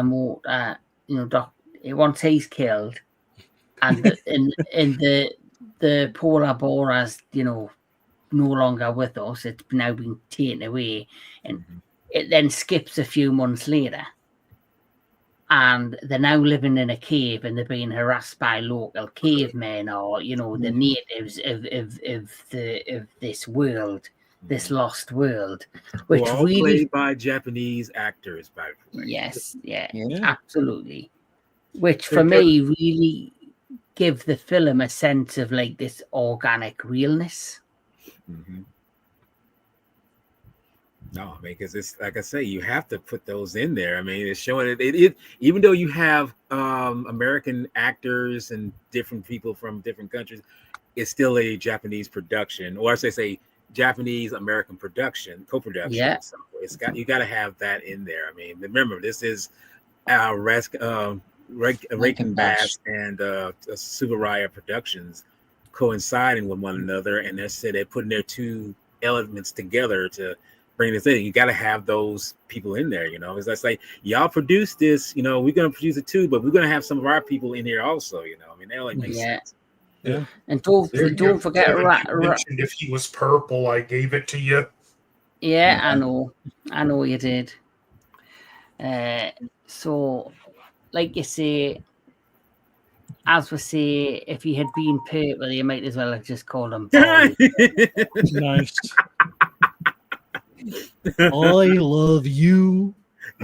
he's killed, and the polar bear has, you know, no longer with us. It's now been taken away, and it then skips a few months later, and they're now living in a cave, and they're being harassed by local cavemen, or you know, the natives of this world, this lost world, which Well, all really played by Japanese actors, by the way. yes, yeah, Yeah. absolutely. Which for me really give the film a sense of like this organic realness. No, I mean, because it's like I say, you have to put those in there. I mean, it's showing it even though you have American actors and different people from different countries, it's still a Japanese production, or I say Japanese American production, co-production. Yeah. So you got to have that in there. I mean, remember, this is Raken Bass and Subaraya Productions coinciding with one another, and they're putting their two elements together to bring this in. You got to have those people in there, you know. It's like, y'all produce this, you know, we're going to produce it too, but we're going to have some of our people in here also, you know. I mean, that only makes sense. Yeah. And don't forget, mentioned if he was purple, I gave it to you. yeah, I know you did. So, like you say, as we say, if he had been purple, you might as well have just called him Barney. Nice. I love you.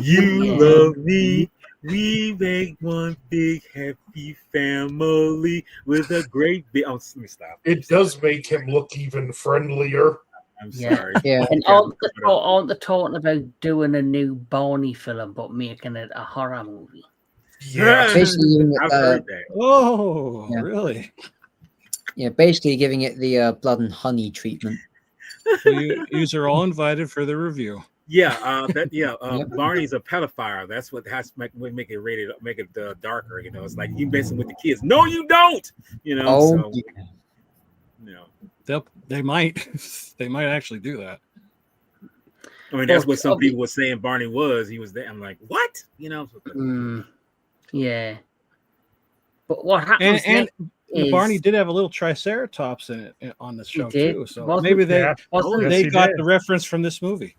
You Yeah. love me. We make one big happy family with a great big. Oh, let me stop. It does make him look even friendlier. I'm Yeah. sorry. Yeah. And aren't they talking about doing a new Barney film, but making it a horror movie? Yeah. Basically giving I've it, heard that. Oh, Yeah. really? basically giving it the blood and honey treatment. Well, you are all invited for the review. Yeah, Yep. Barney's a pedophile. That's what has to make it rated, make it darker. You know, it's like you messing with the kids. No, you don't. You know, Oh, so yeah. you know. They might actually do that. I mean, that's But what some people were saying. Barney was. He was there. I'm like, what? You know. Yeah. But what happens And next is Barney did have a little triceratops in it on the show did. too. So Wasn't- maybe they Yeah. wasn't Yes, they he got did. the reference from this movie.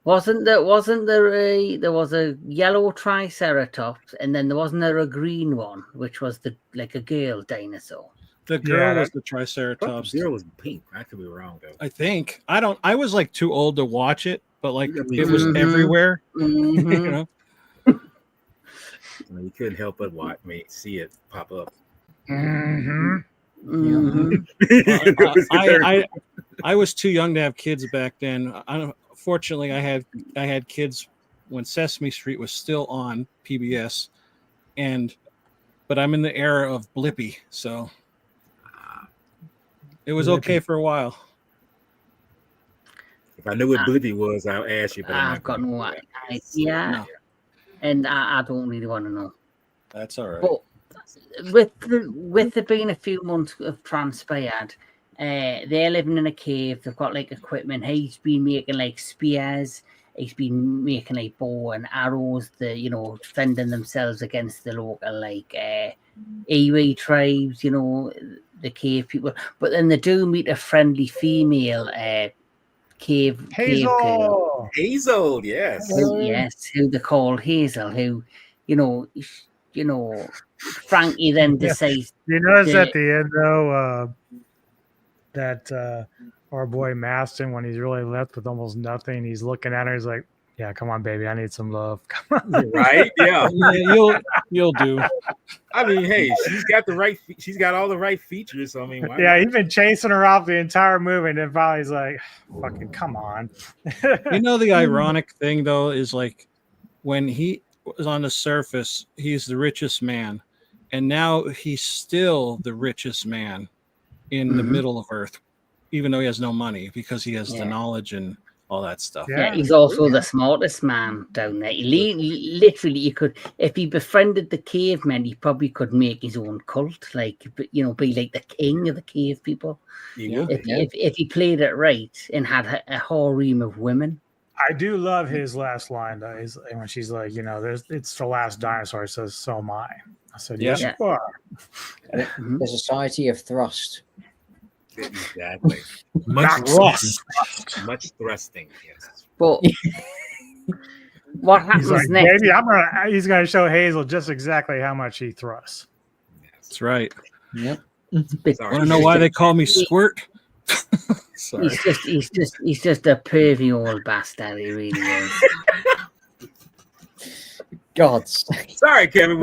wasn't there was a yellow triceratops, and then there wasn't there a green one, which was a girl dinosaur. The girl Yeah, was the But triceratops. the girl was pink. I could be wrong though. I think. I was like too old to watch it, but like Yeah, me it was too. everywhere. Mhm. You know. You couldn't help but see it pop up. Mhm. Mhm. I was too young to have kids back then. Fortunately, I had kids when Sesame Street was still on PBS, but I'm in the era of Blippi, so it was okay for a while. If I knew what Blippi was, I'll ask you. But I'm I've not got gonna no do that. idea, No, and I don't really want to know. that's all right. But with there being a few months of transpired, they're living in a cave. They've got like equipment. He's been making like spears. He's been making like bow and arrows. Defending themselves against the local Iwi tribes. The cave people. But then they do meet a friendly female cave girl. Hazel. Hazel, yes. Who they call Hazel. Who, Frankie then decides. You notice Yeah. at the end though that our boy Maston, when he's really left with almost nothing, he's looking at her. He's like, "Yeah, come on, baby, I need some love." Come on. Right? Yeah. Yeah, you'll do. I mean, hey, she's got all the right features. So I mean, why Yeah, not? he's been chasing her off the entire movie, and then finally he's like, "Fucking come on." The ironic thing though is like when he was on the surface, he's the richest man, and now he's still the richest man in the middle of Earth, even though he has no money because he has the knowledge and all that stuff. Yeah, he's also the smartest man down there. Literally, you could, if he befriended the cavemen, he probably could make his own cult, be like the king of the cave people. If he played it right and had a harem of women. I do love his last line though. When she's like, it's the last dinosaur. He says, "So am I." I said, "Yes, Yeah. you are." The Society of Thrust. Exactly. Much Much thrusting. Yes. But what happens He's like, next? "Baby, he's gonna show Hazel just exactly how much he thrusts." That's right. Yep. Sorry. Want to know why they call me Squirt? Sorry. He's just a pervy old bastard. He really is. Gods. Sorry, Kevin.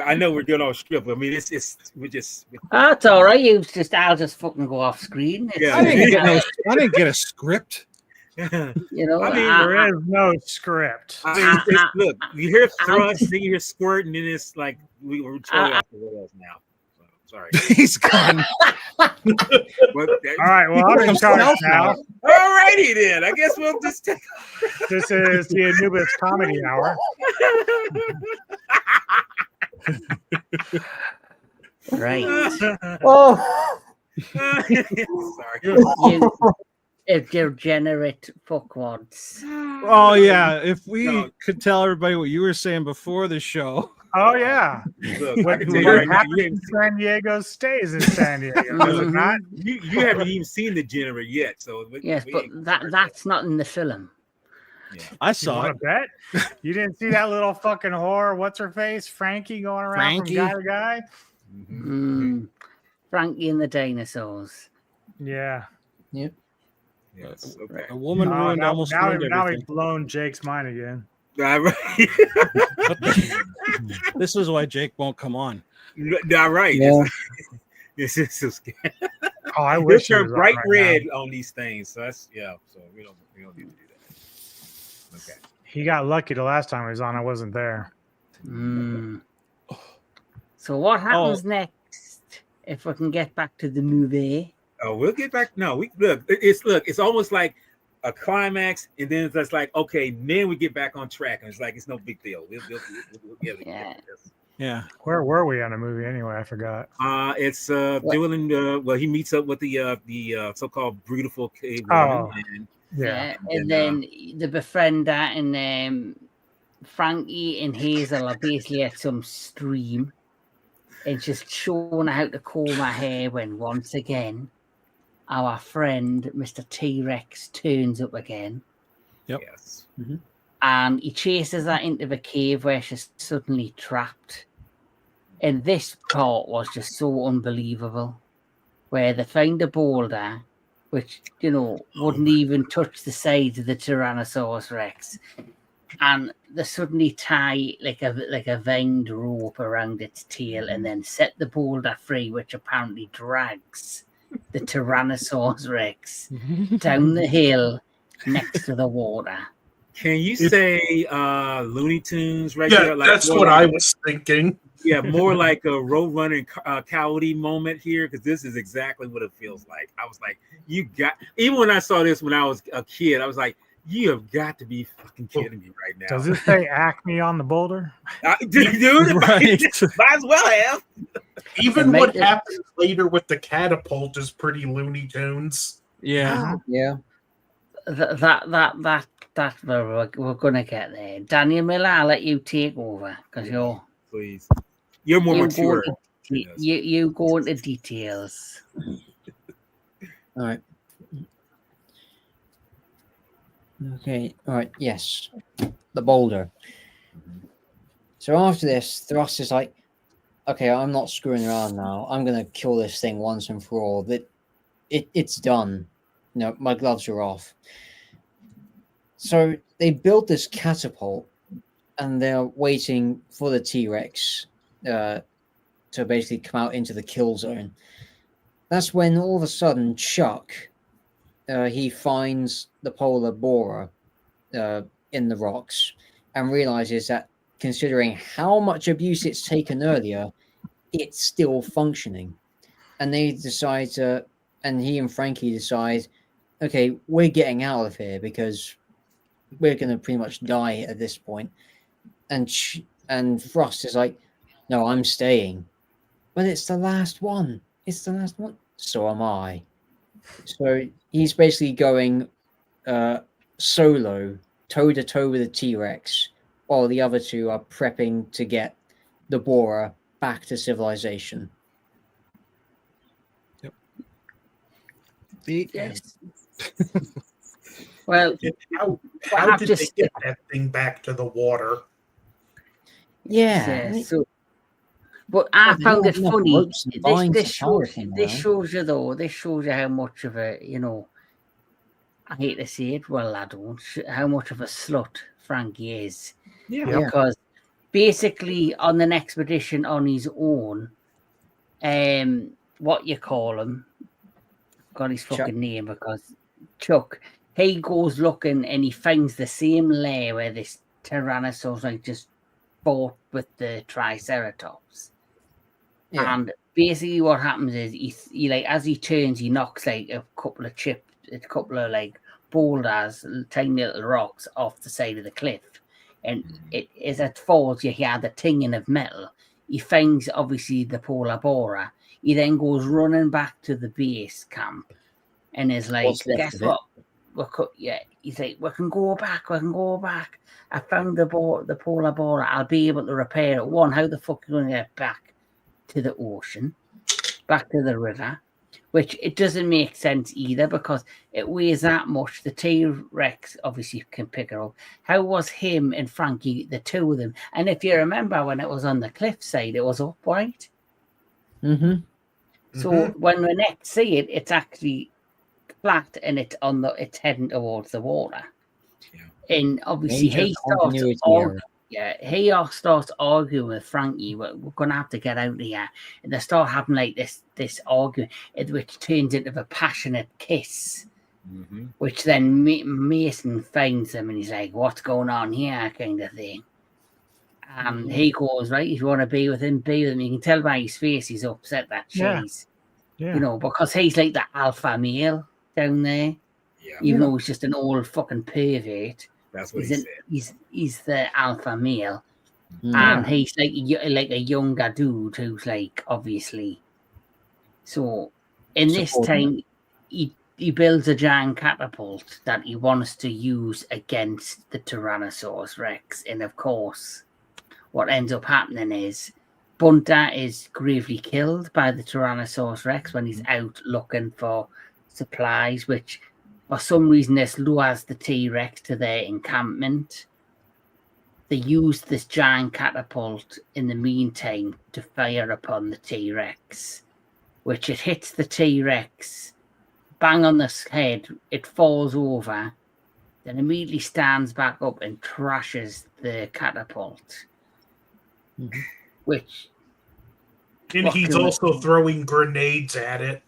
I know we're doing all script. I mean, we're just. That's all right. I'll just fucking go off screen. Yeah. I didn't get a script. I There is no script. mean, look, you hear thrust, then you hear squirt, and then it's like we're totally off the rails now. So, sorry. He's gone. But, All right, well, I'm in charge now. Alrighty then. I guess we'll just take. This is the Anubis Comedy Hour. Right. Oh, Sorry. You degenerate fuckwads. Oh yeah, if we could tell everybody what you were saying before the show. Oh yeah, Look, I what can tell you right now, happens in San Diego stays in San Diego, does it not? you haven't even seen the Degenerate yet, so Yes, but that's not in the film. I You saw want it. to bet? You didn't see that little fucking whore? What's her face? Frankie going around Frankie? from guy to guy. Frankie and the dinosaurs. Yeah. Yes, okay. A woman ruined almost now ruined we've everything. blown Jake's mind again. All right. This is why Jake won't come on. All right. Yeah. This is so scary. Oh, I They wish he turn was on bright right red now. on these things. So that's So we don't need to do that. Okay. He got lucky the last time he was on. I wasn't there. Mm. So what happens next? If we can get back to the movie. Oh, we'll get back. No, we look. It's almost like a climax, and then it's just like, okay, then we get back on track, and it's like it's no big deal. We'll get it. Yeah. Yeah. Where were we on the movie anyway? I forgot. It's doing. Well, he meets up with the so-called beautiful cave Oh. woman, and Yeah. And then the befriender and Frankie and Hazel are basically at some stream, and just showing how to comb her hair when once again our friend Mr. T-Rex turns up again. Yep. yes, And he chases her into the cave where she's suddenly trapped. And this part was just so unbelievable, where they find a boulder, which, wouldn't even touch the sides of the Tyrannosaurus Rex. And they suddenly tie like a vined rope around its tail and then set the boulder free, which apparently drags the Tyrannosaurus Rex down the hill next to the water. Can you say Looney Tunes right Yeah, there? Like that's more what like, I was thinking. Yeah, more like a Roadrunner and Coyote moment here, because this is exactly what it feels like. I was like, even when I saw this when I was a kid, I was like, you have got to be fucking kidding me right now. Does it say Acme on the boulder? Dude, Right. might as well have. Even And what make it- happens later with the catapult is pretty Looney Tunes. Yeah. Yeah. That we're gonna get there. Daniel Miller, I'll let you take over because Please. You're more mature. you go into details. All right. Okay. All right. Yes. The boulder. So after this, Thrust is like, okay, I'm not screwing around now. I'm going to kill this thing once and for all. It's done. No, my gloves are off. So they built this catapult and they're waiting for the T-Rex to basically come out into the kill zone. That's when all of a sudden Chuck, he finds the polar borer in the rocks and realizes that considering how much abuse it's taken earlier, it's still functioning. And they decide to, and he and Frankie decide, okay, we're getting out of here because we're going to pretty much die at this point. And Frost is like, no, I'm staying. But it's the last one. It's the last one. So am I. So he's basically going solo, toe-to-toe with the T-Rex, while the other two are prepping to get the borer back to civilization. Yes. Well, How did they get that thing back to the water? Yeah. so, but I they found don't it have funny. ropes and vines This to power shows, him this around. shows you though. This shows you how much of a I hate to say it. Well, I don't. How much of a slut Frankie is. Yeah. Because basically on an expedition on his own, what you call him? Got his fucking Chuck. name because Chuck. He goes looking and he finds the same lair where this Tyrannosaurus like just fought with the Triceratops. Yeah. And basically what happens is he like as he turns, he knocks like a couple of like boulders, tiny little rocks off the side of the cliff. And as it falls, you hear the tinging of metal. He finds obviously the polar borer. He then goes running back to the base camp and is like, What's left guess of it? what? He's like, we can go back. I found the polar borer. I'll be able to repair it. One, how the fuck are you going to get back to the ocean, back to the river? Which it doesn't make sense either because it weighs that much. The T-Rex obviously can pick it up. How was him and Frankie, the two of them? And if you remember when it was on the cliffside, it was upright. Mm-hmm. So when we next see it, it's actually flat and it's heading towards the water. Yeah. And obviously Major he starts continuity error. he starts arguing with Frankie. We're gonna have to get out of here. And they start having like this argument, which turns into a passionate kiss. Mm-hmm. Which then Mason finds them and he's like, "What's going on here?" kind of thing. And he goes, "Right, if you want to be with him, be with him." You can tell by his face he's upset that she's, Yeah. you know, because he's like the alpha male down there. Yeah, Even though he's just an old fucking pervert. that's what he said. He's the alpha male. Mm. And he's like a younger dude who's like obviously. So in this Supporting. time, he builds a giant catapult that he wants to use against the Tyrannosaurus Rex, and of course, what ends up happening is Bunter is gravely killed by the Tyrannosaurus Rex when he's out looking for supplies, which for some reason this lures the T-Rex to their encampment. They use this giant catapult in the meantime to fire upon the T-Rex, which it hits the T-Rex, bang on the head, it falls over, then immediately stands back up and trashes the catapult. Mhm. Which... And he's also throwing grenades at it.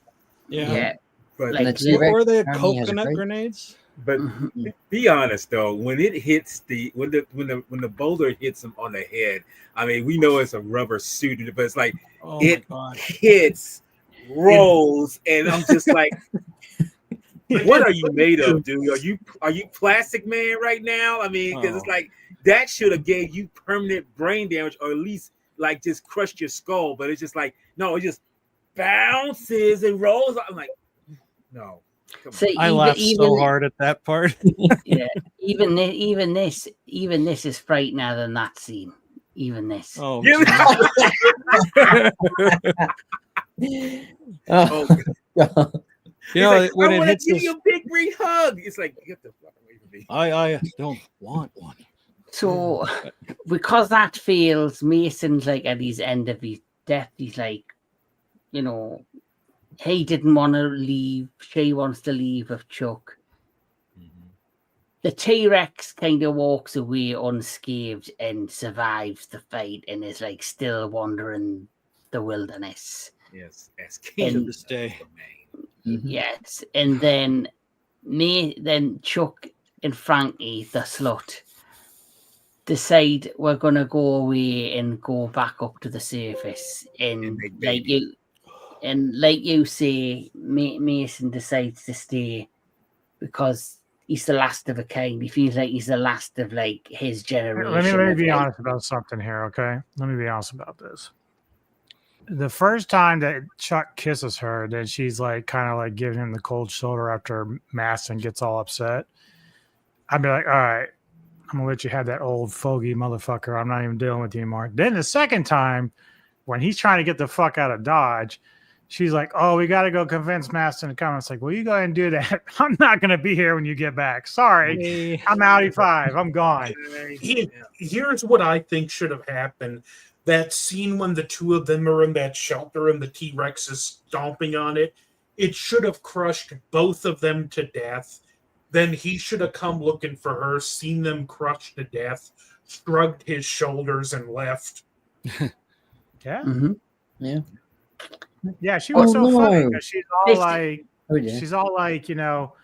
Yeah. But Like, And the T-Rex Were they apparently has a coconut great- grenades? but Mhm. be honest though, when it hits when the boulder hits him on the head, I mean, we know it's a rubber suit, but it's like Oh it my god! hits, rolls, and I'm just like, what are you made of, dude? Are you Plastic Man right now? I mean, because it's Oh. like that should have gave you permanent brain damage, or at least like just crushed your skull. But it's just like, no, it just bounces and rolls. I'm like, no. Come on. See, I laughed so hard at that part. Yeah, even this is frightener than that scene. Even this. Oh, Yeah. Oh, Oh, you know, like, when I it want to hits give this, you a big green hug. It's like, get the fuck away from me. I don't want one. So because that fails, Mason's like at his end of his death, he's like, you know, he didn't want to leave, she wants to leave with Chuck. The T-Rex kind of walks away unscathed and survives the fight and is like still wandering the wilderness. Yes, as To king this day. Mhm. Yes, and then Chuck and Frankie, the slut, decide we're gonna go away and go back up to the surface, and make like babies. you say, Mason decides to stay because he's the last of a kind. He feels like he's the last of like his generation. Let me of, be like- honest about something here, okay? Let me be honest about this. The first time that Chuck kisses her, then she's like kind of like giving him the cold shoulder after Maston gets all upset. I'd be like, all right, I'm gonna let you have that old fogey motherfucker. I'm not even dealing with you anymore. Then the second time, when he's trying to get the fuck out of Dodge, she's like, oh, we got to go convince Maston to come. It's like, well, you go ahead and do that. I'm not going to be here when you get back. Sorry. Hey, I'm Audi 5. I'm gone. Here's what I think should have happened. That scene when the two of them are in that shelter and the T-Rex is stomping on it, it should have crushed both of them to death. Then he should have come looking for her, seen them crushed to death, shrugged his shoulders, and left. Yeah. Mhm. Yeah. Yeah. She was Oh, so funny no. because she's all Basically- like, Oh, yeah. she's all like, you know,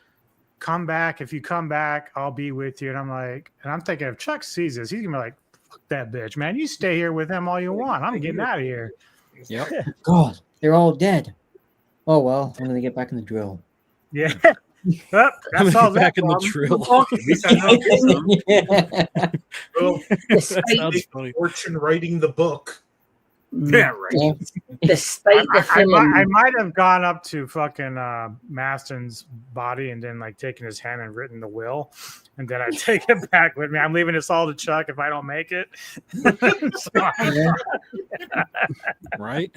come back. If you come back, I'll be with you. And I'm like, and I'm thinking if Chuck sees this, he's going to be like, fuck that bitch, man. You stay here with him all you want. I'm getting out of here. yep. God, they're all dead. Oh well, I'm gonna get back in the drill. Yeah. Well, I'm that's gonna all get back that in the problem. drill. At least I know I get some. Yeah. Well, Despite, Sounds funny. fortune writing the book. Yeah, right. Yeah. despite the film, I might have gone up to fucking Maston's body and then like taken his hand and written the will, and then I take it back with me. I'm leaving this all to Chuck if I don't make it. So, Right?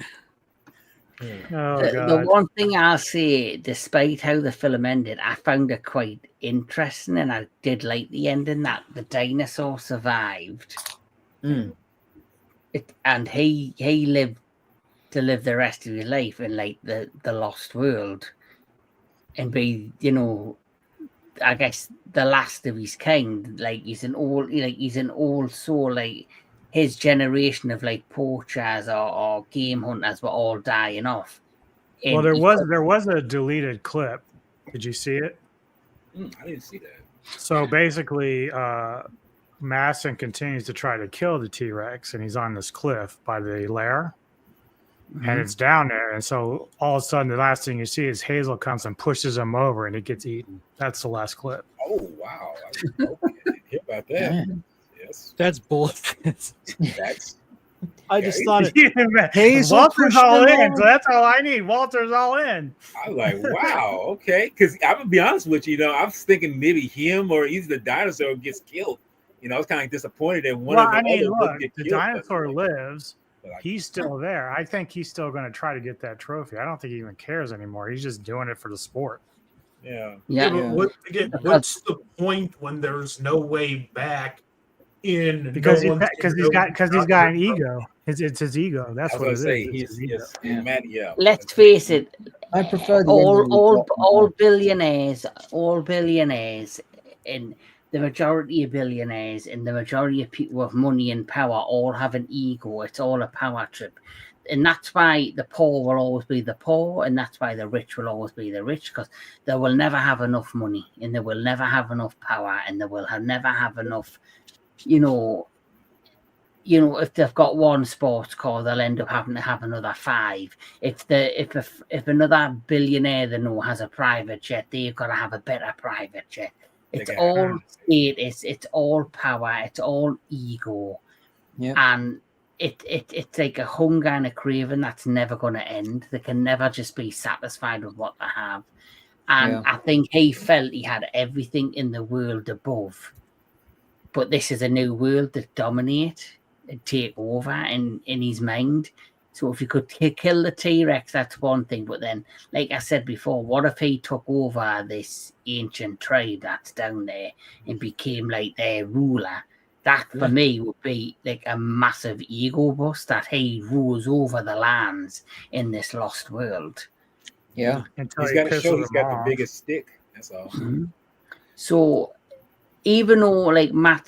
oh the god. one thing I'll say, despite how the film ended, I found it quite interesting, and I did like the ending that the dinosaur survived. Mm. And he lived to live the rest of his life in like the lost world and be, you know, I guess the last of his kind. Like he's an old soul. Like his generation of like poachers or game hunters were all dying off. Well, And there was a deleted clip. Did you see it? I didn't see that. So basically, Masson continues to try to kill the T-Rex, and he's on this cliff by the lair, and it's down there. And so all of a sudden, the last thing you see is Hazel comes and pushes him over, and it gets eaten. That's the last clip. Oh wow! I didn't hear about that. Yeah. Yes, That's bullshit. that's. I just thought it. Hazel Walter's pushed all him in, over. so that's all I need. Walter's all in. I'm like, wow, okay. Because I'm gonna be honest with you, I was thinking maybe him or either the dinosaur gets killed. I was kind of disappointed that one Well, of the I mean, other look, wouldn't get the killed, dinosaur lives. but I- He's still there. I think he's still going to try to get that trophy. I don't think he even cares anymore. He's just doing it for the sport. yeah. yeah, But what's the point when there's no way back in? Because no one's he's got an your ego. It's his ego. That's I what it was gonna is. say It's he's his ego. yes, Matt, yeah. let's face it. I prefer the ending All with billionaires, and the majority of billionaires and the majority of people with money and power all have an ego. It's all a power trip. And that's why the poor will always be the poor, and that's why the rich will always be the rich, because they will never have enough money, and they will never have enough power, and they will never have enough, if they've got one sports car, they'll end up having to have another 5. If another billionaire they know has a private jet, they've got to have a better private jet. It's all status, it's all power, it's all ego, and it's like a hunger and a craving that's never going to end. They can never just be satisfied with what they have, and I think he felt he had everything in the world above, but this is a new world that dominate and take over in his mind. So if you could kill the T-Rex, that's one thing. But then, like I said before, what if he took over this ancient tribe that's down there and became like their ruler? That for me would be like a massive ego bust, that he rules over the lands in this lost world. Yeah. Until He's he got to show pisses he's them got off. the biggest stick. That's all. So even though, like Matt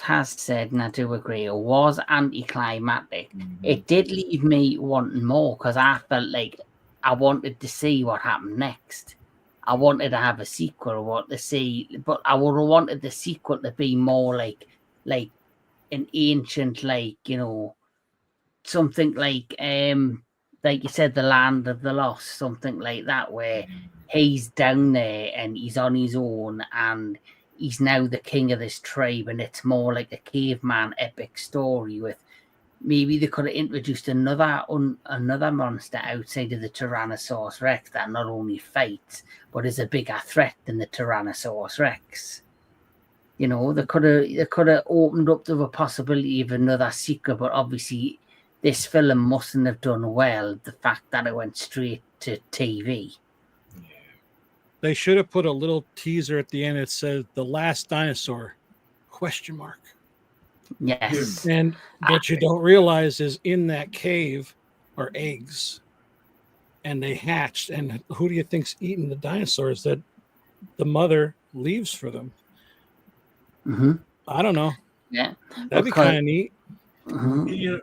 has said, and I do agree, it was anticlimactic, it did leave me wanting more, because I felt like I wanted to see what happened next. I wanted to have a sequel, but I would have wanted the sequel to be more like an ancient, something like you said, the Land of the Lost, something like that, where he's down there and he's on his own and he's now the king of this tribe, and it's more like a caveman epic story. With maybe they could have introduced another monster outside of the Tyrannosaurus Rex that not only fights but is a bigger threat than the Tyrannosaurus Rex. They could have opened up to the possibility of another sequel, but obviously this film mustn't have done well, the fact that it went straight to TV. They should have put a little teaser at the end that said "The Last Dinosaur?" ? Yes. And what you don't realize is in that cave are eggs, and they hatched. And who do you think's eating the dinosaurs that the mother leaves for them? Mm-hmm. I don't know. Yeah, that'd be kind of neat. Mm-hmm.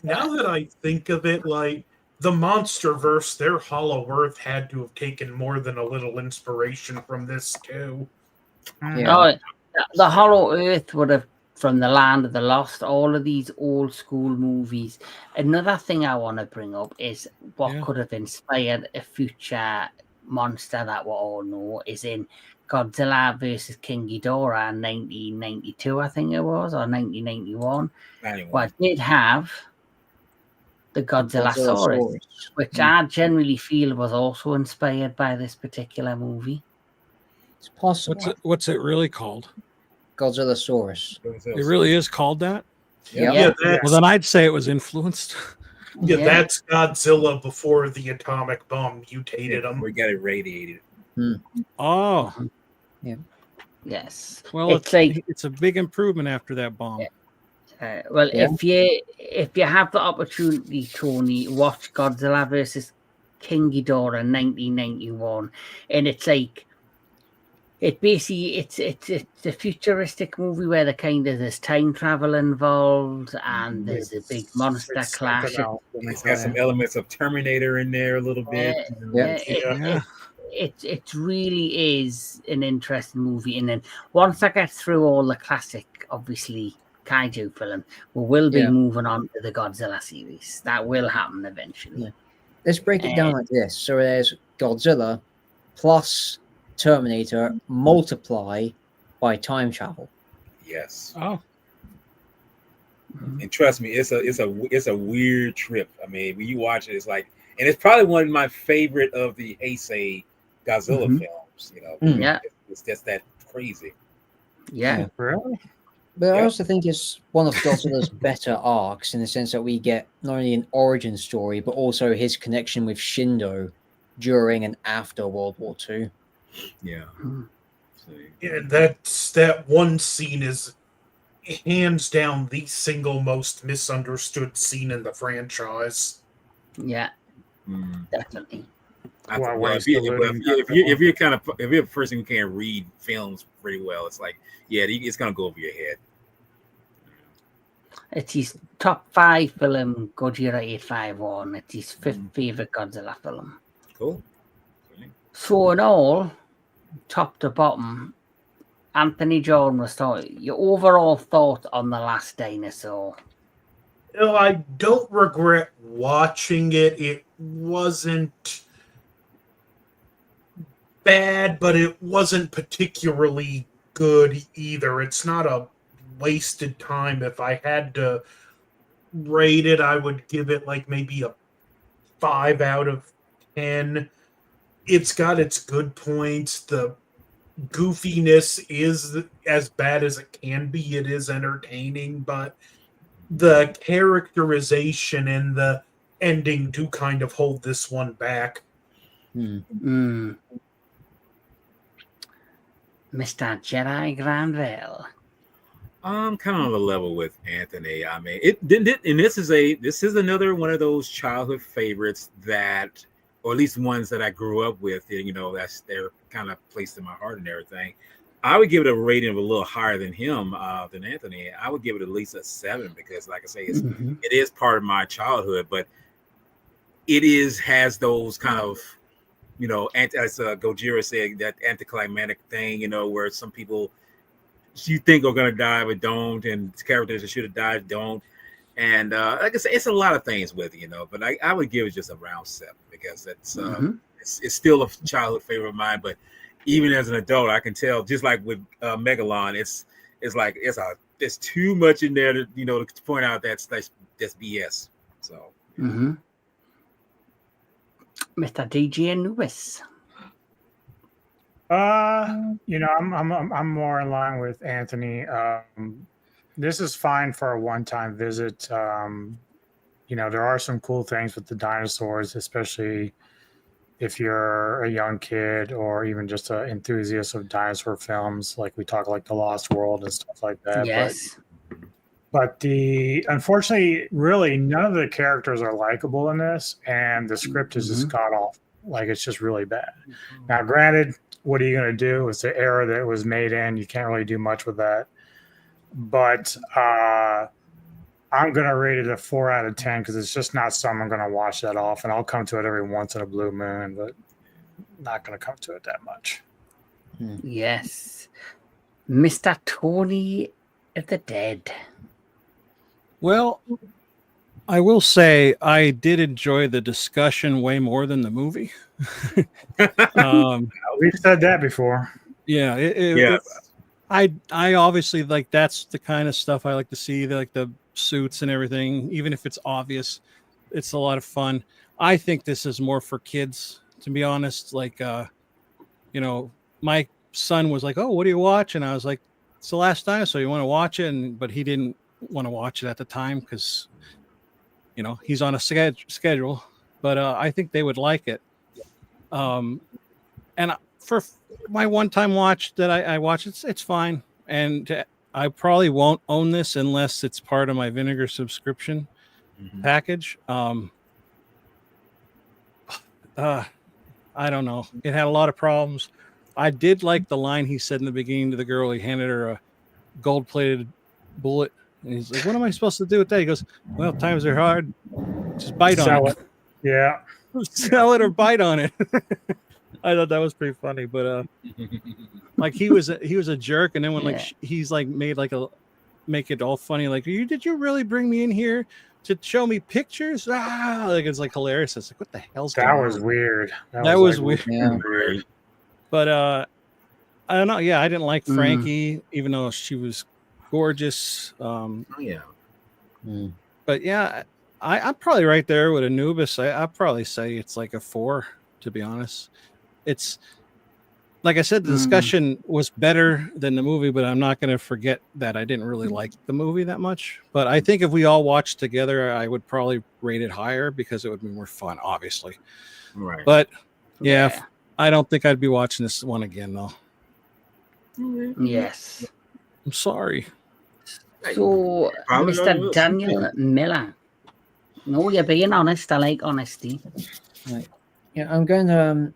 Now that I think of it, like the MonsterVerse, their Hollow Earth had to have taken more than a little inspiration from this too. Oh, the Hollow Earth would have, from the Land of the Lost, all of these old school movies. Another thing I want to bring up is what could have inspired a future monster that we all know is in Godzilla versus King Ghidorah in 1992, I think it was, or 1991. Well, I did have the Godzillasaurus, which I generally feel was also inspired by this particular movie. It's possible. What's it really called? Godzillasaurus. It really is called that? Yeah. Well, then I'd say it was influenced. Yeah, that's Godzilla before the atomic bomb mutated him. We got it radiated. Oh. Yeah. Yes. Well, it's a big improvement after that bomb. Well, if you have the opportunity, Tony, watch Godzilla versus King Ghidorah in 1991, and it's like It basically it's a futuristic movie where there's time travel involved and there's a big monster It's clash. something else. Let me It's tell got some you. elements of Terminator in there a little bit. Yeah, Yeah. it really is an interesting movie. And then once I get through all the classic, obviously, kaiju film, we will be Yeah. moving on to the Godzilla series. That will happen eventually. Yeah. Let's break it down like this. So there's Godzilla plus Terminator multiply by time travel. Yes. Oh, And trust me, it's a weird trip. I mean, when you watch it, it's like, and it's probably one of my favorite of the Heisei Godzilla films. You know, Yeah. it's just that crazy. Yeah. Really? But I Yep. also think it's one of Godzilla's better arcs in the sense that we get not only an origin story, but also his connection with Shindo during and after World War II. Yeah. Mhm. So, Yeah, that one scene is hands down the single most misunderstood scene in the franchise. Yeah, mm. definitely. I Well, think, when well, he's if saluting you're a person who can't read films pretty well, it's like, yeah, it's gonna go over your head. It's his top 5 film, Godzilla 851. It's his 5th favorite Godzilla film. Cool. So in all, top to bottom, Anthony Jordan was talking. Your overall thought on The Last Dinosaur? I don't regret watching it. It wasn't bad, but it wasn't particularly good either. It's not a wasted time. If I had to rate it, I would give it like maybe a 5 out of 10. It's got its good points. The goofiness is as bad as it can be. It is entertaining, but the characterization and the ending do kind of hold this one back. Mr. Jedi Granville. I'm kind of on the level with Anthony. I mean, it didn't, and this is another one of those childhood favorites that, or at least ones that I grew up with. You know, they're kind of placed in my heart and everything. I would give it a rating of a little higher than him, than Anthony. I would give it at least a 7 because, like I say, it is part of my childhood, but it has those kind of, you know, as Gojira said, that anticlimactic thing, you know, where some people you think are going to die but don't, and characters that should have died don't. And like I said, it's a lot of things with it, you know, but I would give it just around 7 because it's still a childhood favorite of mine. But even as an adult, I can tell, just like with Megalon, it's like there's too much in there to, you know, to point out that's BS. So Mr. DJ Anubis. You know, I'm more in line with Anthony. This is fine for a one-time visit. You know, there are some cool things with the dinosaurs, especially if you're a young kid or even just an enthusiast of dinosaur films, like we talk like The Lost World and stuff like that. Yes. But unfortunately, really none of the characters are likable in this, and the script is just god awful. Like, it's just really bad. Now, granted, what are you going to do? It's the era that it was made in. You can't really do much with that. But I'm going to rate it a 4 out of 10 because it's just not something I'm going to watch that often. I'll come to it every once in a blue moon, but not going to come to it that much. Yes. Mr. Tony of the Dead. well, I will say I did enjoy the discussion way more than the movie. We've said that before. Yeah, I obviously, like, that's the kind of stuff I like to see, like the suits and everything, even if it's obvious. It's a lot of fun. I think this is more for kids, to be honest. Like, you know, my son was like, "Oh, what do you watch?" And I was like, "It's The Last Dinosaur. You want to watch it?" But he didn't want to watch it at the time because, you know, he's on a schedule. But I think they would like it. And for my one-time watch that I watch, it's fine. And I probably won't own this unless it's part of my Vinegar subscription package. I don't know. It had a lot of problems. I did like the line he said in the beginning to the girl. He handed her a gold-plated bullet, and he's like, "What am I supposed to do with that?" He goes, "Well, times are hard. Just bite on Sell it. it. Yeah. Sell it or bite on it." I thought that was pretty funny, but like he was a jerk, and then when like he's like made like a make it all funny, like did you really bring me in here to show me pictures? Like it's like hilarious. It's like, what the hell's That going was on? weird. That was weird. Yeah. Right. But I don't know. Yeah, I didn't like Frankie, even though she was gorgeous. Oh yeah. But yeah, I'm probably right there with Anubis. I'd probably say it's like a 4, to be honest. It's like I said, the discussion was better than the movie, but I'm not going to forget that I didn't really like the movie that much. But I think if we all watched together, I would probably rate it higher because it would be more fun, obviously. Right. But yeah. I don't think I'd be watching this one again, though. Yes. I'm sorry. So, Mr. Daniel Miller. No, you're being honest. I like honesty. Right. Yeah, I'm going to.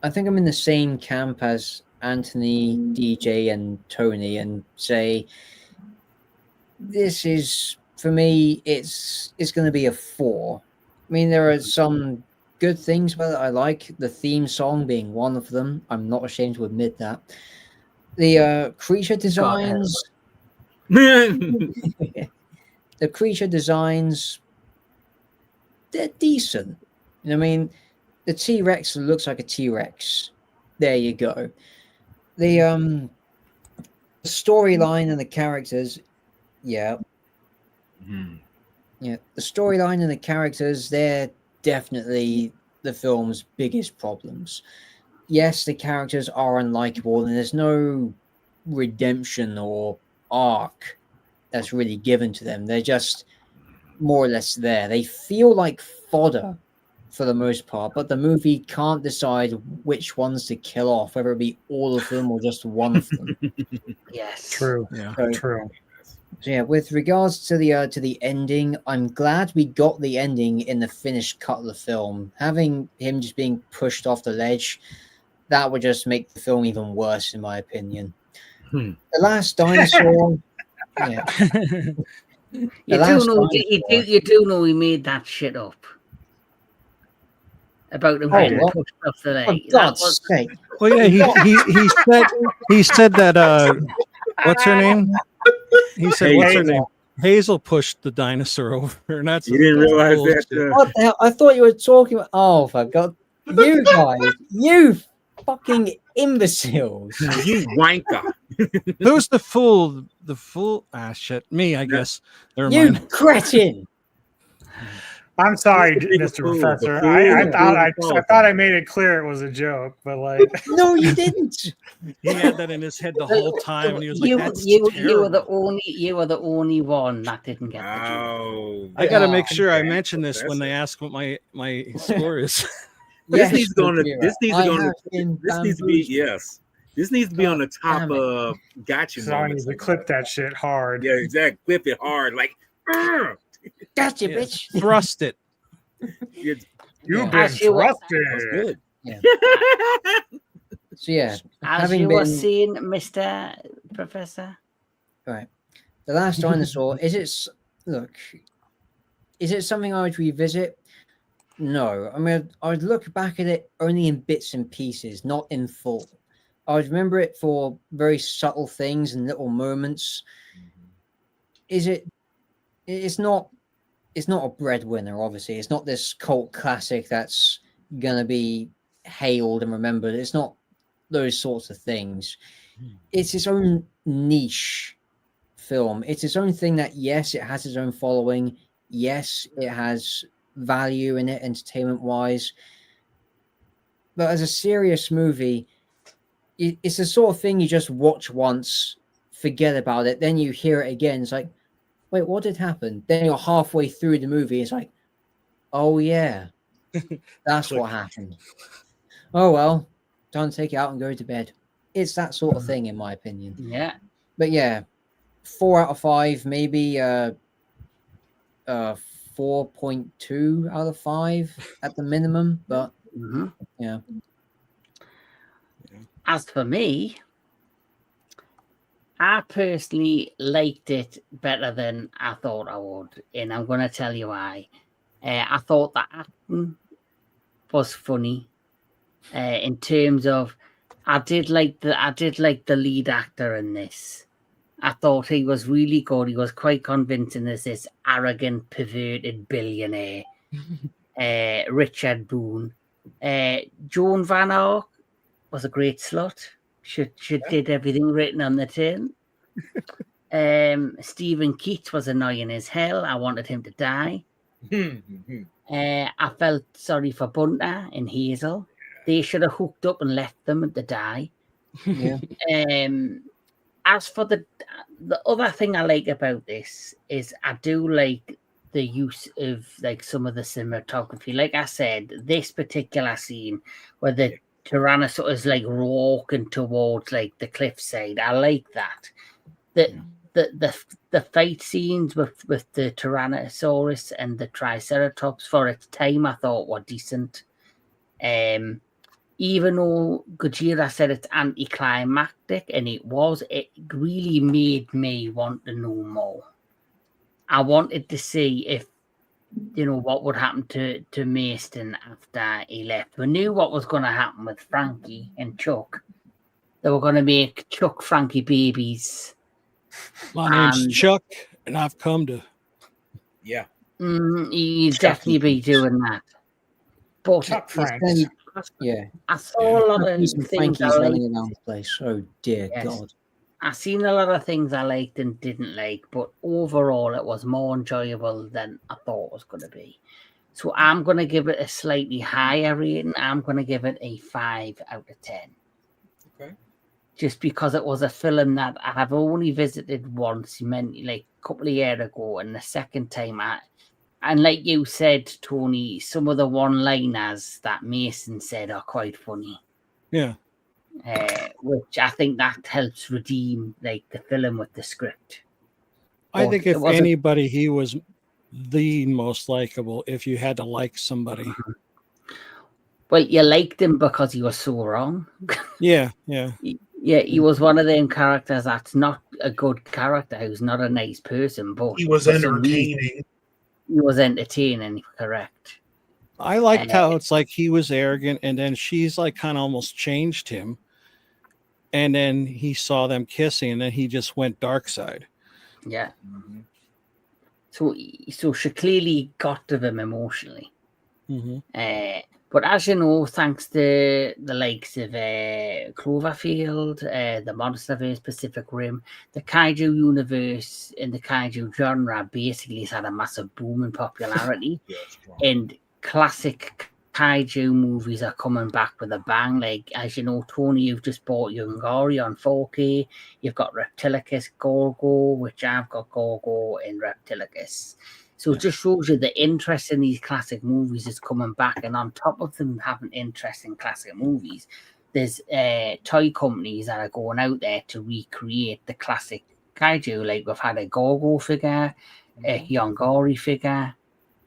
I think I'm in the same camp as Anthony, DJ, and Tony, and say this is, for me, it's going to be a 4. I mean, there are some good things about it. I like the theme song being one of them. I'm not ashamed to admit that. The creature designs. The creature designs, they're decent. You know what I mean? The T-Rex looks like a T-Rex. There you go. The storyline and the characters, yeah. Yeah, the storyline and the characters, they're definitely the film's biggest problems. Yes, the characters are unlikable, and there's no redemption or arc that's really given to them. They're just more or less there. They feel like fodder for the most part, but the movie can't decide which ones to kill off, whether it be all of them or just one of them. Yes. True. Yeah. True. So yeah, with regards to the ending, I'm glad we got the ending in the finished cut of the film. Having him just being pushed off the ledge, that would just make the film even worse, in my opinion. The Last Dinosaur. Yeah. You do know he made that shit up about him getting pushed off the ledge. For God's sake. Well, yeah, he said that. What's her name? He said, "What's her name?" Hazel pushed the dinosaur over, and that's you didn't realize that. What the hell? I thought you were talking about. Oh, for God, you guys, you fucking imbeciles! You wanker! Who's the fool? The fool? Ah, shit, me, I guess. Never You mind. cretin! I'm sorry, Mr. Professor. I thought I made it clear it was a joke, but like, no, you didn't. He had that in his head the whole time, and he was like, "That's you were terrible." the only one that didn't get the joke. Oh, I got to make sure I mention this when they ask what my score is. This needs to go on the. This needs to go on the. This needs to be yes. This needs to be on the top of gotcha. So I need to clip that shit hard. Yeah, exactly. Clip it hard, like. Gotcha, bitch. Thrust it. You've been thrusted. That's good. Yeah. So yeah, as you were saying, Mr. Professor. Right. The Last Dinosaur, is it something I would revisit? No. I mean, I would look back at it only in bits and pieces, not in full. I would remember it for very subtle things and little moments. It's not a breadwinner, obviously. It's not this cult classic that's gonna be hailed and remembered. It's not those sorts of things. It's its own niche film. It's its own thing that, yes, it has its own following. Yes, it has value in it, entertainment-wise. But as a serious movie, it's the sort of thing you just watch once, forget about it, then you hear it again. It's like, wait, what did happen? Then you're halfway through the movie. It's like, oh, yeah, that's what happened. Oh, well, time to take it out and go to bed. It's that sort of thing, in my opinion. Yeah. But yeah, 4 out of 5, maybe 4.2 out of 5 at the minimum. But yeah. as for me, I personally liked it better than I thought I would, and I'm going to tell you why. I thought the acting was funny. In terms of, I did like the lead actor in this. I thought he was really good. He was quite convincing as this arrogant, perverted billionaire, Richard Boone. Joan Van Ark was a great slut. She did everything written on the tin. Stephen Keats was annoying as hell. I wanted him to die. I felt sorry for Bunter and Hazel. They should have hooked up and left them to die. Yeah. As for the other thing I like about this is I do like the use of like some of the cinematography. Like I said, this particular scene where the Tyrannosaurus is like walking towards like the cliffside, I like that. The fight scenes with the Tyrannosaurus and the Triceratops for its time, I thought were decent. Even though Gojira said it's anticlimactic, and it really made me want to know more. I wanted to see if, what would happen to Mason after he left. We knew what was going to happen with Frankie and Chuck. They were going to make Chuck Frankie babies. My name's Chuck, and I've come to... Yeah. He'd definitely be doing that. But Chuck Franks. Yeah. I saw a lot of things I running around the place. Oh dear God. I seen a lot of things I liked and didn't like, but overall it was more enjoyable than I thought it was going to be. So I'm going to give it a slightly higher rating. I'm going to give it a 5 out of 10. Okay. Just because it was a film that I have only visited once, like a couple of years ago, and the second time and like you said, Tony, some of the one-liners that Mason said are quite funny. Yeah. Which I think that helps redeem like the film with the script. I think if anybody, he was the most likable if you had to like somebody. Well, you liked him because he was so wrong. Yeah. Yeah, he was one of them characters that's not a good character, who's not a nice person, but he was entertaining. He was entertaining, correct. I liked how it's like he was arrogant, and then she's like kind of almost changed him. And then he saw them kissing, and then he just went dark side. Yeah. Mm-hmm. So she clearly got to them emotionally. Mm-hmm. But as you know, thanks to the likes of Cloverfield, the Monsterverse, Pacific Rim, the Kaiju universe and the Kaiju genre basically has had a massive boom in popularity. And classic Kaiju movies are coming back with a bang. Like, as you know, Tony, you've just bought Yungari on 4K. You've got Reptilicus, Gorgo, which I've got Gorgo and Reptilicus. So it just shows you the interest in these classic movies is coming back. And on top of them having interest in classic movies, there's toy companies that are going out there to recreate the classic Kaiju. Like we've had a Gorgo figure, a Yongari figure.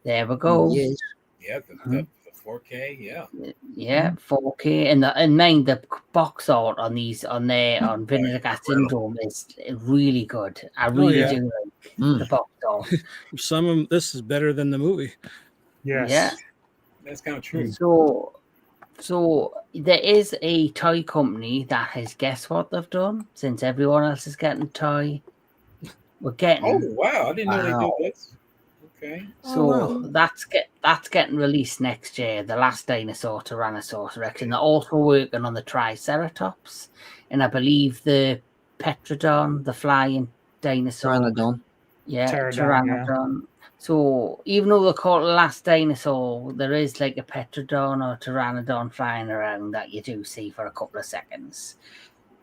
There we go. Yes. Yeah, the 4K, yeah. Yeah, 4K. And mind the box art on these on Vinegar Syndrome is really good. I really do like the box art. Some of them, this is better than the movie. Yes. Yeah. That's kind of true. So there is a toy company that has guessed what they've done since everyone else is getting toy. We're getting. Oh wow! I didn't know they did this. Okay. So that's getting released next year. The Last Dinosaur, Tyrannosaurus Rex, and they're also working on the Triceratops, and I believe the Petrodon, the flying dinosaur. Pteranodon. Yeah, Pteranodon. Yeah. So even though they call it the Last Dinosaur, there is like a Petrodon or Pteranodon flying around that you do see for a couple of seconds.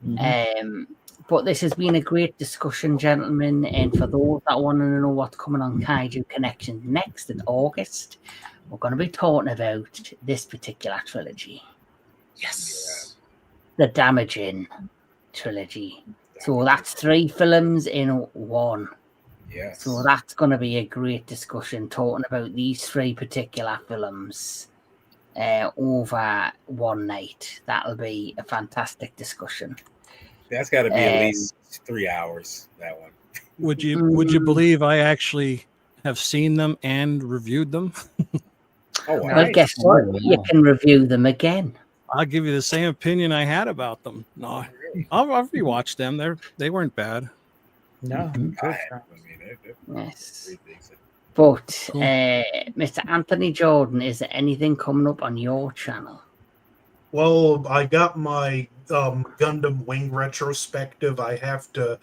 Mm-hmm. But this has been a great discussion, gentlemen. And for those that want to know what's coming on Kaiju Konnections next in August, we're going to be talking about this particular trilogy. Yes. The Damaging trilogy. So that's 3 films in 1. Yes. So that's going to be a great discussion talking about these 3 particular films. over one night. That'll be a fantastic discussion. That's got to be at least 3 hours. That one. Would you believe I actually have seen them and reviewed them? Oh, wow. Well, guess what? Oh, You wow. can review them again. I'll give you the same opinion I had about them. No, I'll rewatch them. They weren't bad. No, Mhm. good I stuff. mean, they're Yes. pretty decent. But Cool. Mr. Anthony Jordan, is there anything coming up on your channel? Well, I got my Gundam Wing retrospective. I have to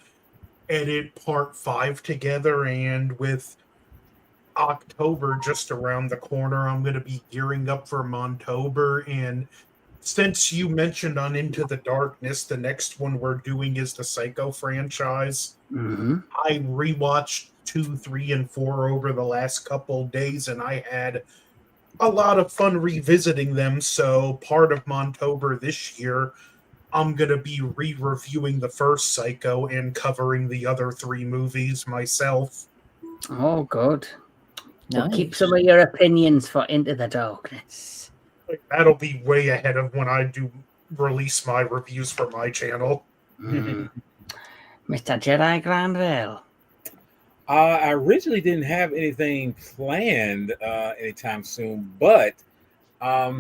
edit part 5 together, and with October just around the corner, I'm going to be gearing up for Montober. And since you mentioned on Into the Darkness, the next one we're doing is the Psycho franchise. Mm-hmm. I rewatched 2, 3, and 4 over the last couple days, and I had a lot of fun revisiting them. So part of Montober this year, I'm going to be re-reviewing the first Psycho and covering the other 3 movies myself. Oh, good. Well, keep Nice. some of your opinions for Into the Darkness. That'll be way ahead of when I do release my reviews for my channel. Mm. Mr. Jedi Granville. I originally didn't have anything planned anytime soon, but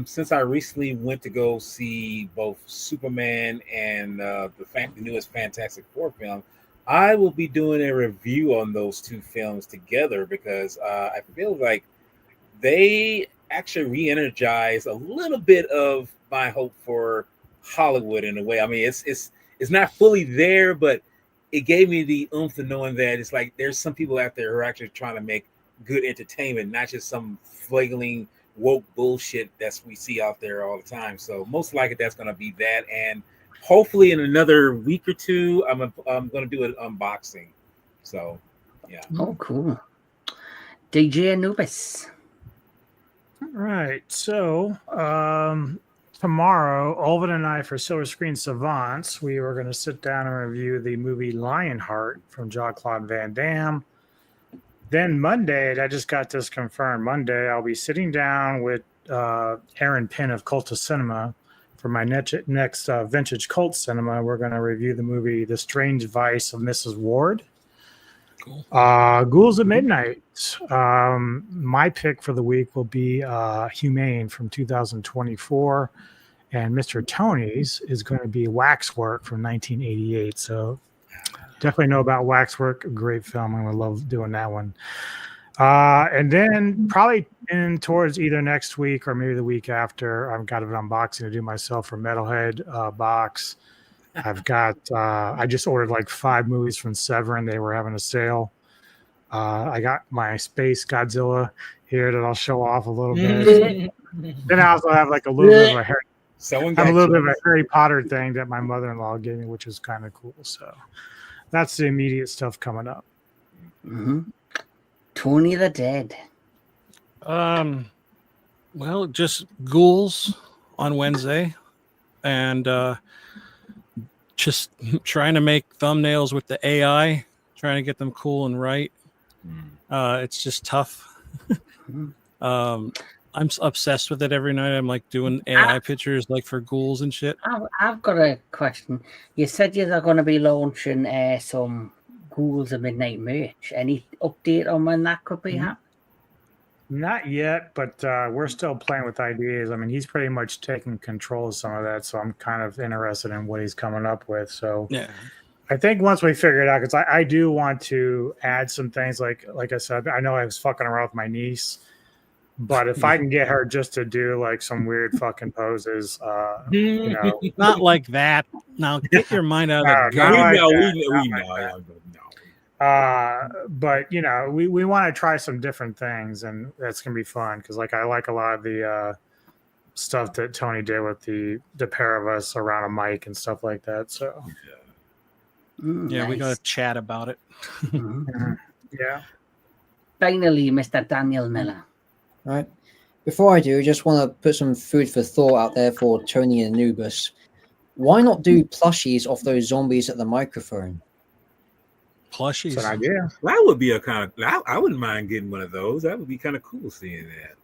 since I recently went to go see both Superman and the newest Fantastic Four film, I will be doing a review on those 2 films together because I feel like they actually re-energize a little bit of my hope for Hollywood in a way. I mean, it's not fully there, but it gave me the oomph of knowing that it's like there's some people out there who are actually trying to make good entertainment, not just some flagging woke bullshit that we see out there all the time. So most likely that's going to be that, and hopefully in another week or 2, I'm going to do an unboxing. So, yeah. Oh, cool. DJ Anubis. All right. So tomorrow, Olvin and I, for Silver Screen Savants, we were going to sit down and review the movie Lionheart from Jean-Claude Van Damme. Then Monday, I just got this confirmed. Monday, I'll be sitting down with Aaron Pinn of Cult of Cinema for my next Vintage Cult Cinema. We're going to review the movie The Strange Vice of Mrs. Ward. Cool. Ghouls at Midnight. My pick for the week will be Humane from 2024. And Mr. Tony's is going to be Waxwork from 1988. So definitely know about Waxwork. A great film. I would love doing that one. And then probably towards either next week or maybe the week after, I've got an unboxing to do myself for Metalhead box. I've got I just ordered like 5 movies from Severin. They were having a sale. I got my Space Godzilla here that I'll show off a little bit. Then I also have like a little bit of a Harry Potter thing that my mother-in-law gave me, which is kind of cool. So that's the immediate stuff coming up. Mm-hmm. Tony the Dead. Well, just Ghouls on Wednesday, and just trying to make thumbnails with the AI, trying to get them cool and right. It's just tough. I'm obsessed with it every night. I'm like doing AI pictures like for ghouls and shit. I've got a question. You said you're going to be launching some Ghouls at Midnight merch. Any update on when that could be happening? Not yet, but we're still playing with ideas. I mean, he's pretty much taking control of some of that, so I'm kind of interested in what he's coming up with. So yeah, I think once we figure it out, because I do want to add some things. Like I said, I know I was fucking around with my niece, but if I can get her just to do like some weird fucking poses, you know, not like that. Now get your mind out of the No, but you know, we want to try some different things, and that's gonna be fun because like I like a lot of the stuff that Tony did with the pair of us around a mic and stuff like that. So yeah, we Nice. gotta chat about it. yeah. Finally, Mr. Daniel Miller. Right. Before I do, just want to put some food for thought out there for Tony and Anubis. Why not do plushies of those zombies at the microphone? Plushies. That's an idea. That would be a kind of. I wouldn't mind getting one of those. That would be kind of cool seeing that.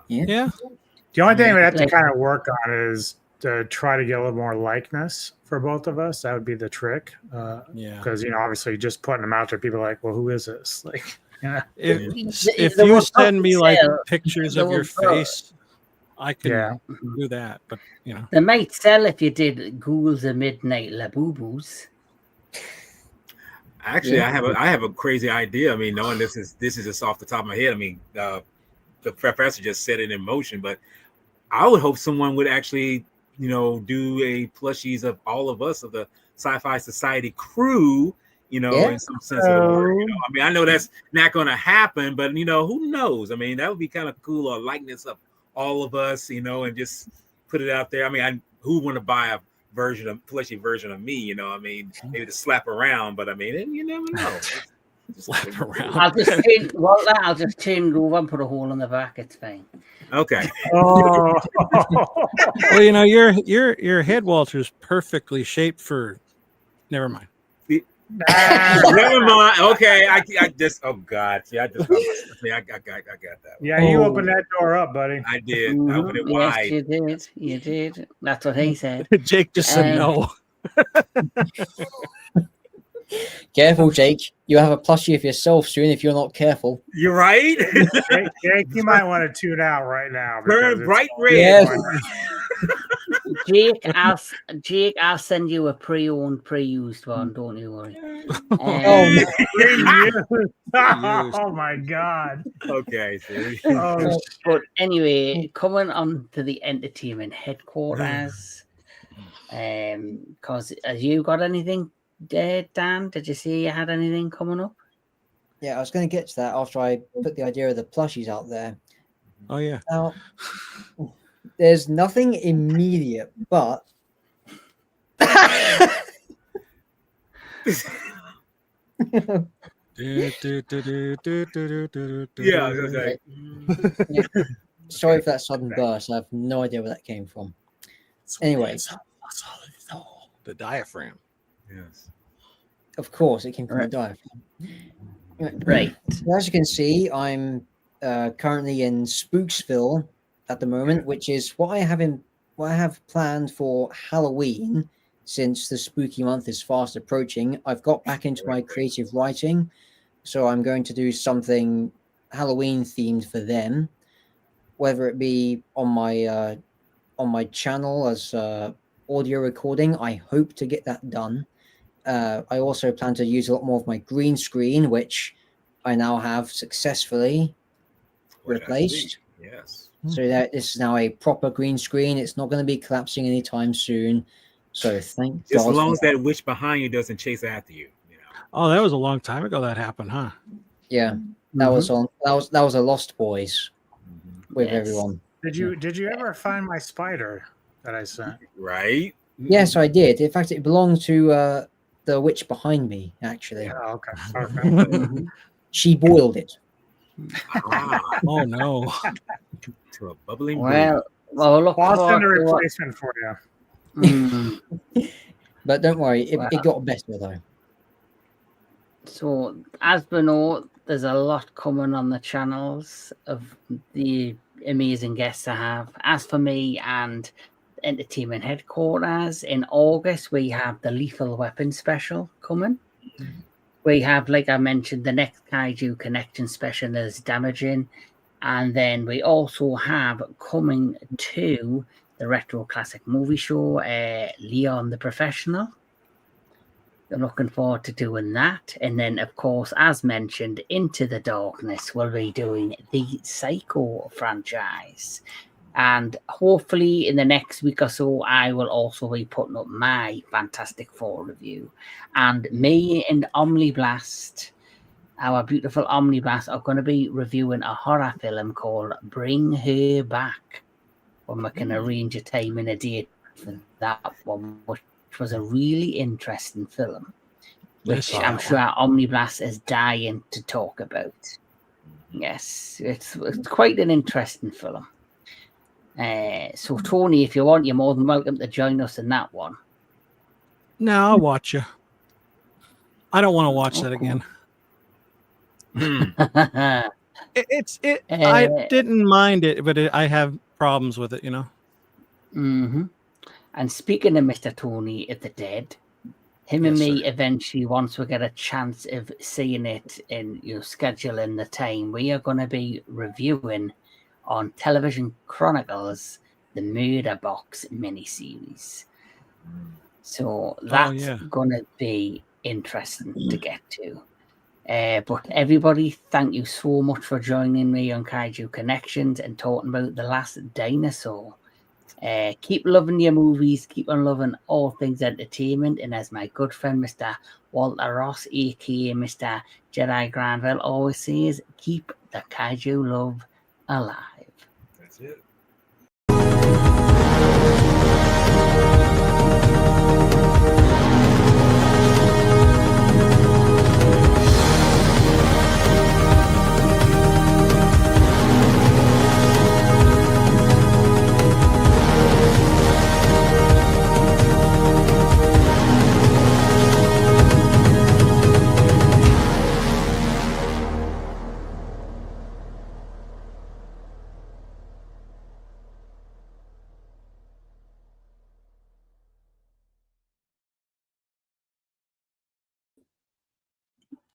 Yeah. The only thing we have to Like- kind of work on is to try to get a little more likeness for both of us. That would be the trick. Yeah. Because, just putting them out there, people are like, well, who is this? Like, If They you will send me probably like sell- pictures they of your will probably- face, I can Yeah. do that. But They might sell if you did Ghouls of Midnight Labubu's. Actually, Yeah. I have a crazy idea. I mean, knowing this is just off the top of my head. I mean, the professor just set it in motion, but I would hope someone would actually, do a plushies of all of us of the Sci-Fi Society crew. Yeah. In some sense of the word. I mean, I know that's not going to happen, but who knows? I mean, that would be kind of cool. A likeness of all of us, and just put it out there. I mean, who would want to buy a plushie version of me? I mean, maybe to slap around, but I mean, you never know. Just slap around. I'll just turn over and put a hole in the back. It's fine. Okay. Oh. Well, your head, Walter, is perfectly shaped for. Never mind. Never mind. Okay, I just. Oh God. See, I just. I got that. Yeah, you opened that door up, buddy. I did. I opened it wide. Yes, you did. You did. That's what he said. Jake just said no. Careful, Jake. You have a plushie of yourself soon if you're not careful. You're right. Jake, you might want to tune out right now. Turn bright red. Yes. Jake, I'll send you a pre-owned, pre-used one. Don't you worry. Oh my God. Okay. See? Oh, But anyway, coming on to the entertainment headquarters, because have you got anything, Dan? Did you see you had anything coming up? Yeah, I was going to get to that after I put the idea of the plushies out there. Oh yeah. Now, there's nothing immediate, but Yeah. Okay. sorry for that sudden burst. I have no idea where that came from. Anyway, The diaphragm. Yes. of course, it came from Right. the diaphragm. Right. As you can see, I'm currently in Spooksville at the moment, which is what I have planned for Halloween. Since the spooky month is fast approaching, I've got back into my creative writing, so I'm going to do something Halloween themed for them, whether it be on my channel as audio recording. I hope to get that done. I also plan to use a lot more of my green screen, which I now have successfully replaced. Yes. So that this is now a proper green screen. It's not going to be collapsing anytime soon. So thank Just God. as long for as that witch behind you doesn't chase after you. Oh, that was a long time ago that happened, huh? Yeah, that was on. That was a Lost Boys with Yes. everyone. did you ever find my spider that I sent? Right. Yes, I did. In fact, it belonged to the witch behind me. Actually, Oh, okay. she boiled it. Ah, Oh no. to a bubbling Well, look I'll forward send a to what- replacement for you. But don't worry, it Wow. got better though. So, as we know, there's a lot coming on the channels of the amazing guests I have. As for me and Entertainment Headquarters, in August, we have the Lethal Weapon special coming. We have, like I mentioned, the next Kaiju Connection special is Damaging. And then we also have coming to the Retro Classic Movie Show, Leon the Professional. I'm looking forward to doing that. And then, of course, as mentioned, Into the Darkness, we'll be doing the Psycho franchise. And hopefully in the next week or so, I will also be putting up my Fantastic Four review. And me and Omniblast, our beautiful Omniblast, are going to be reviewing a horror film called Bring Her Back. When we can arrange a time and a date for that one, which was a really interesting film, which I'm sure Omniblast is dying to talk about. Yes, it's quite an interesting film. So, Tony, if you want, you're more than welcome to join us in that one. No, I'll watch you. I don't want to watch that Okay. again. Hmm. I didn't mind it, but I have problems with it, you know. Mm-hmm. And speaking of Mr. Tony of the Dead, him and Yes, me sir. eventually, once we get a chance of seeing it and scheduling the time, we are going to be reviewing on Television Chronicles the Murder Box miniseries. So that's yeah. going to be interesting to get to. But everybody, thank you so much for joining me on Kaiju Connections and talking about The Last Dinosaur. Keep loving your movies, keep on loving all things entertainment, and as my good friend Mr. Walter Ross, aka Mr. Jedi Granville, always says, keep the kaiju love alive. That's it.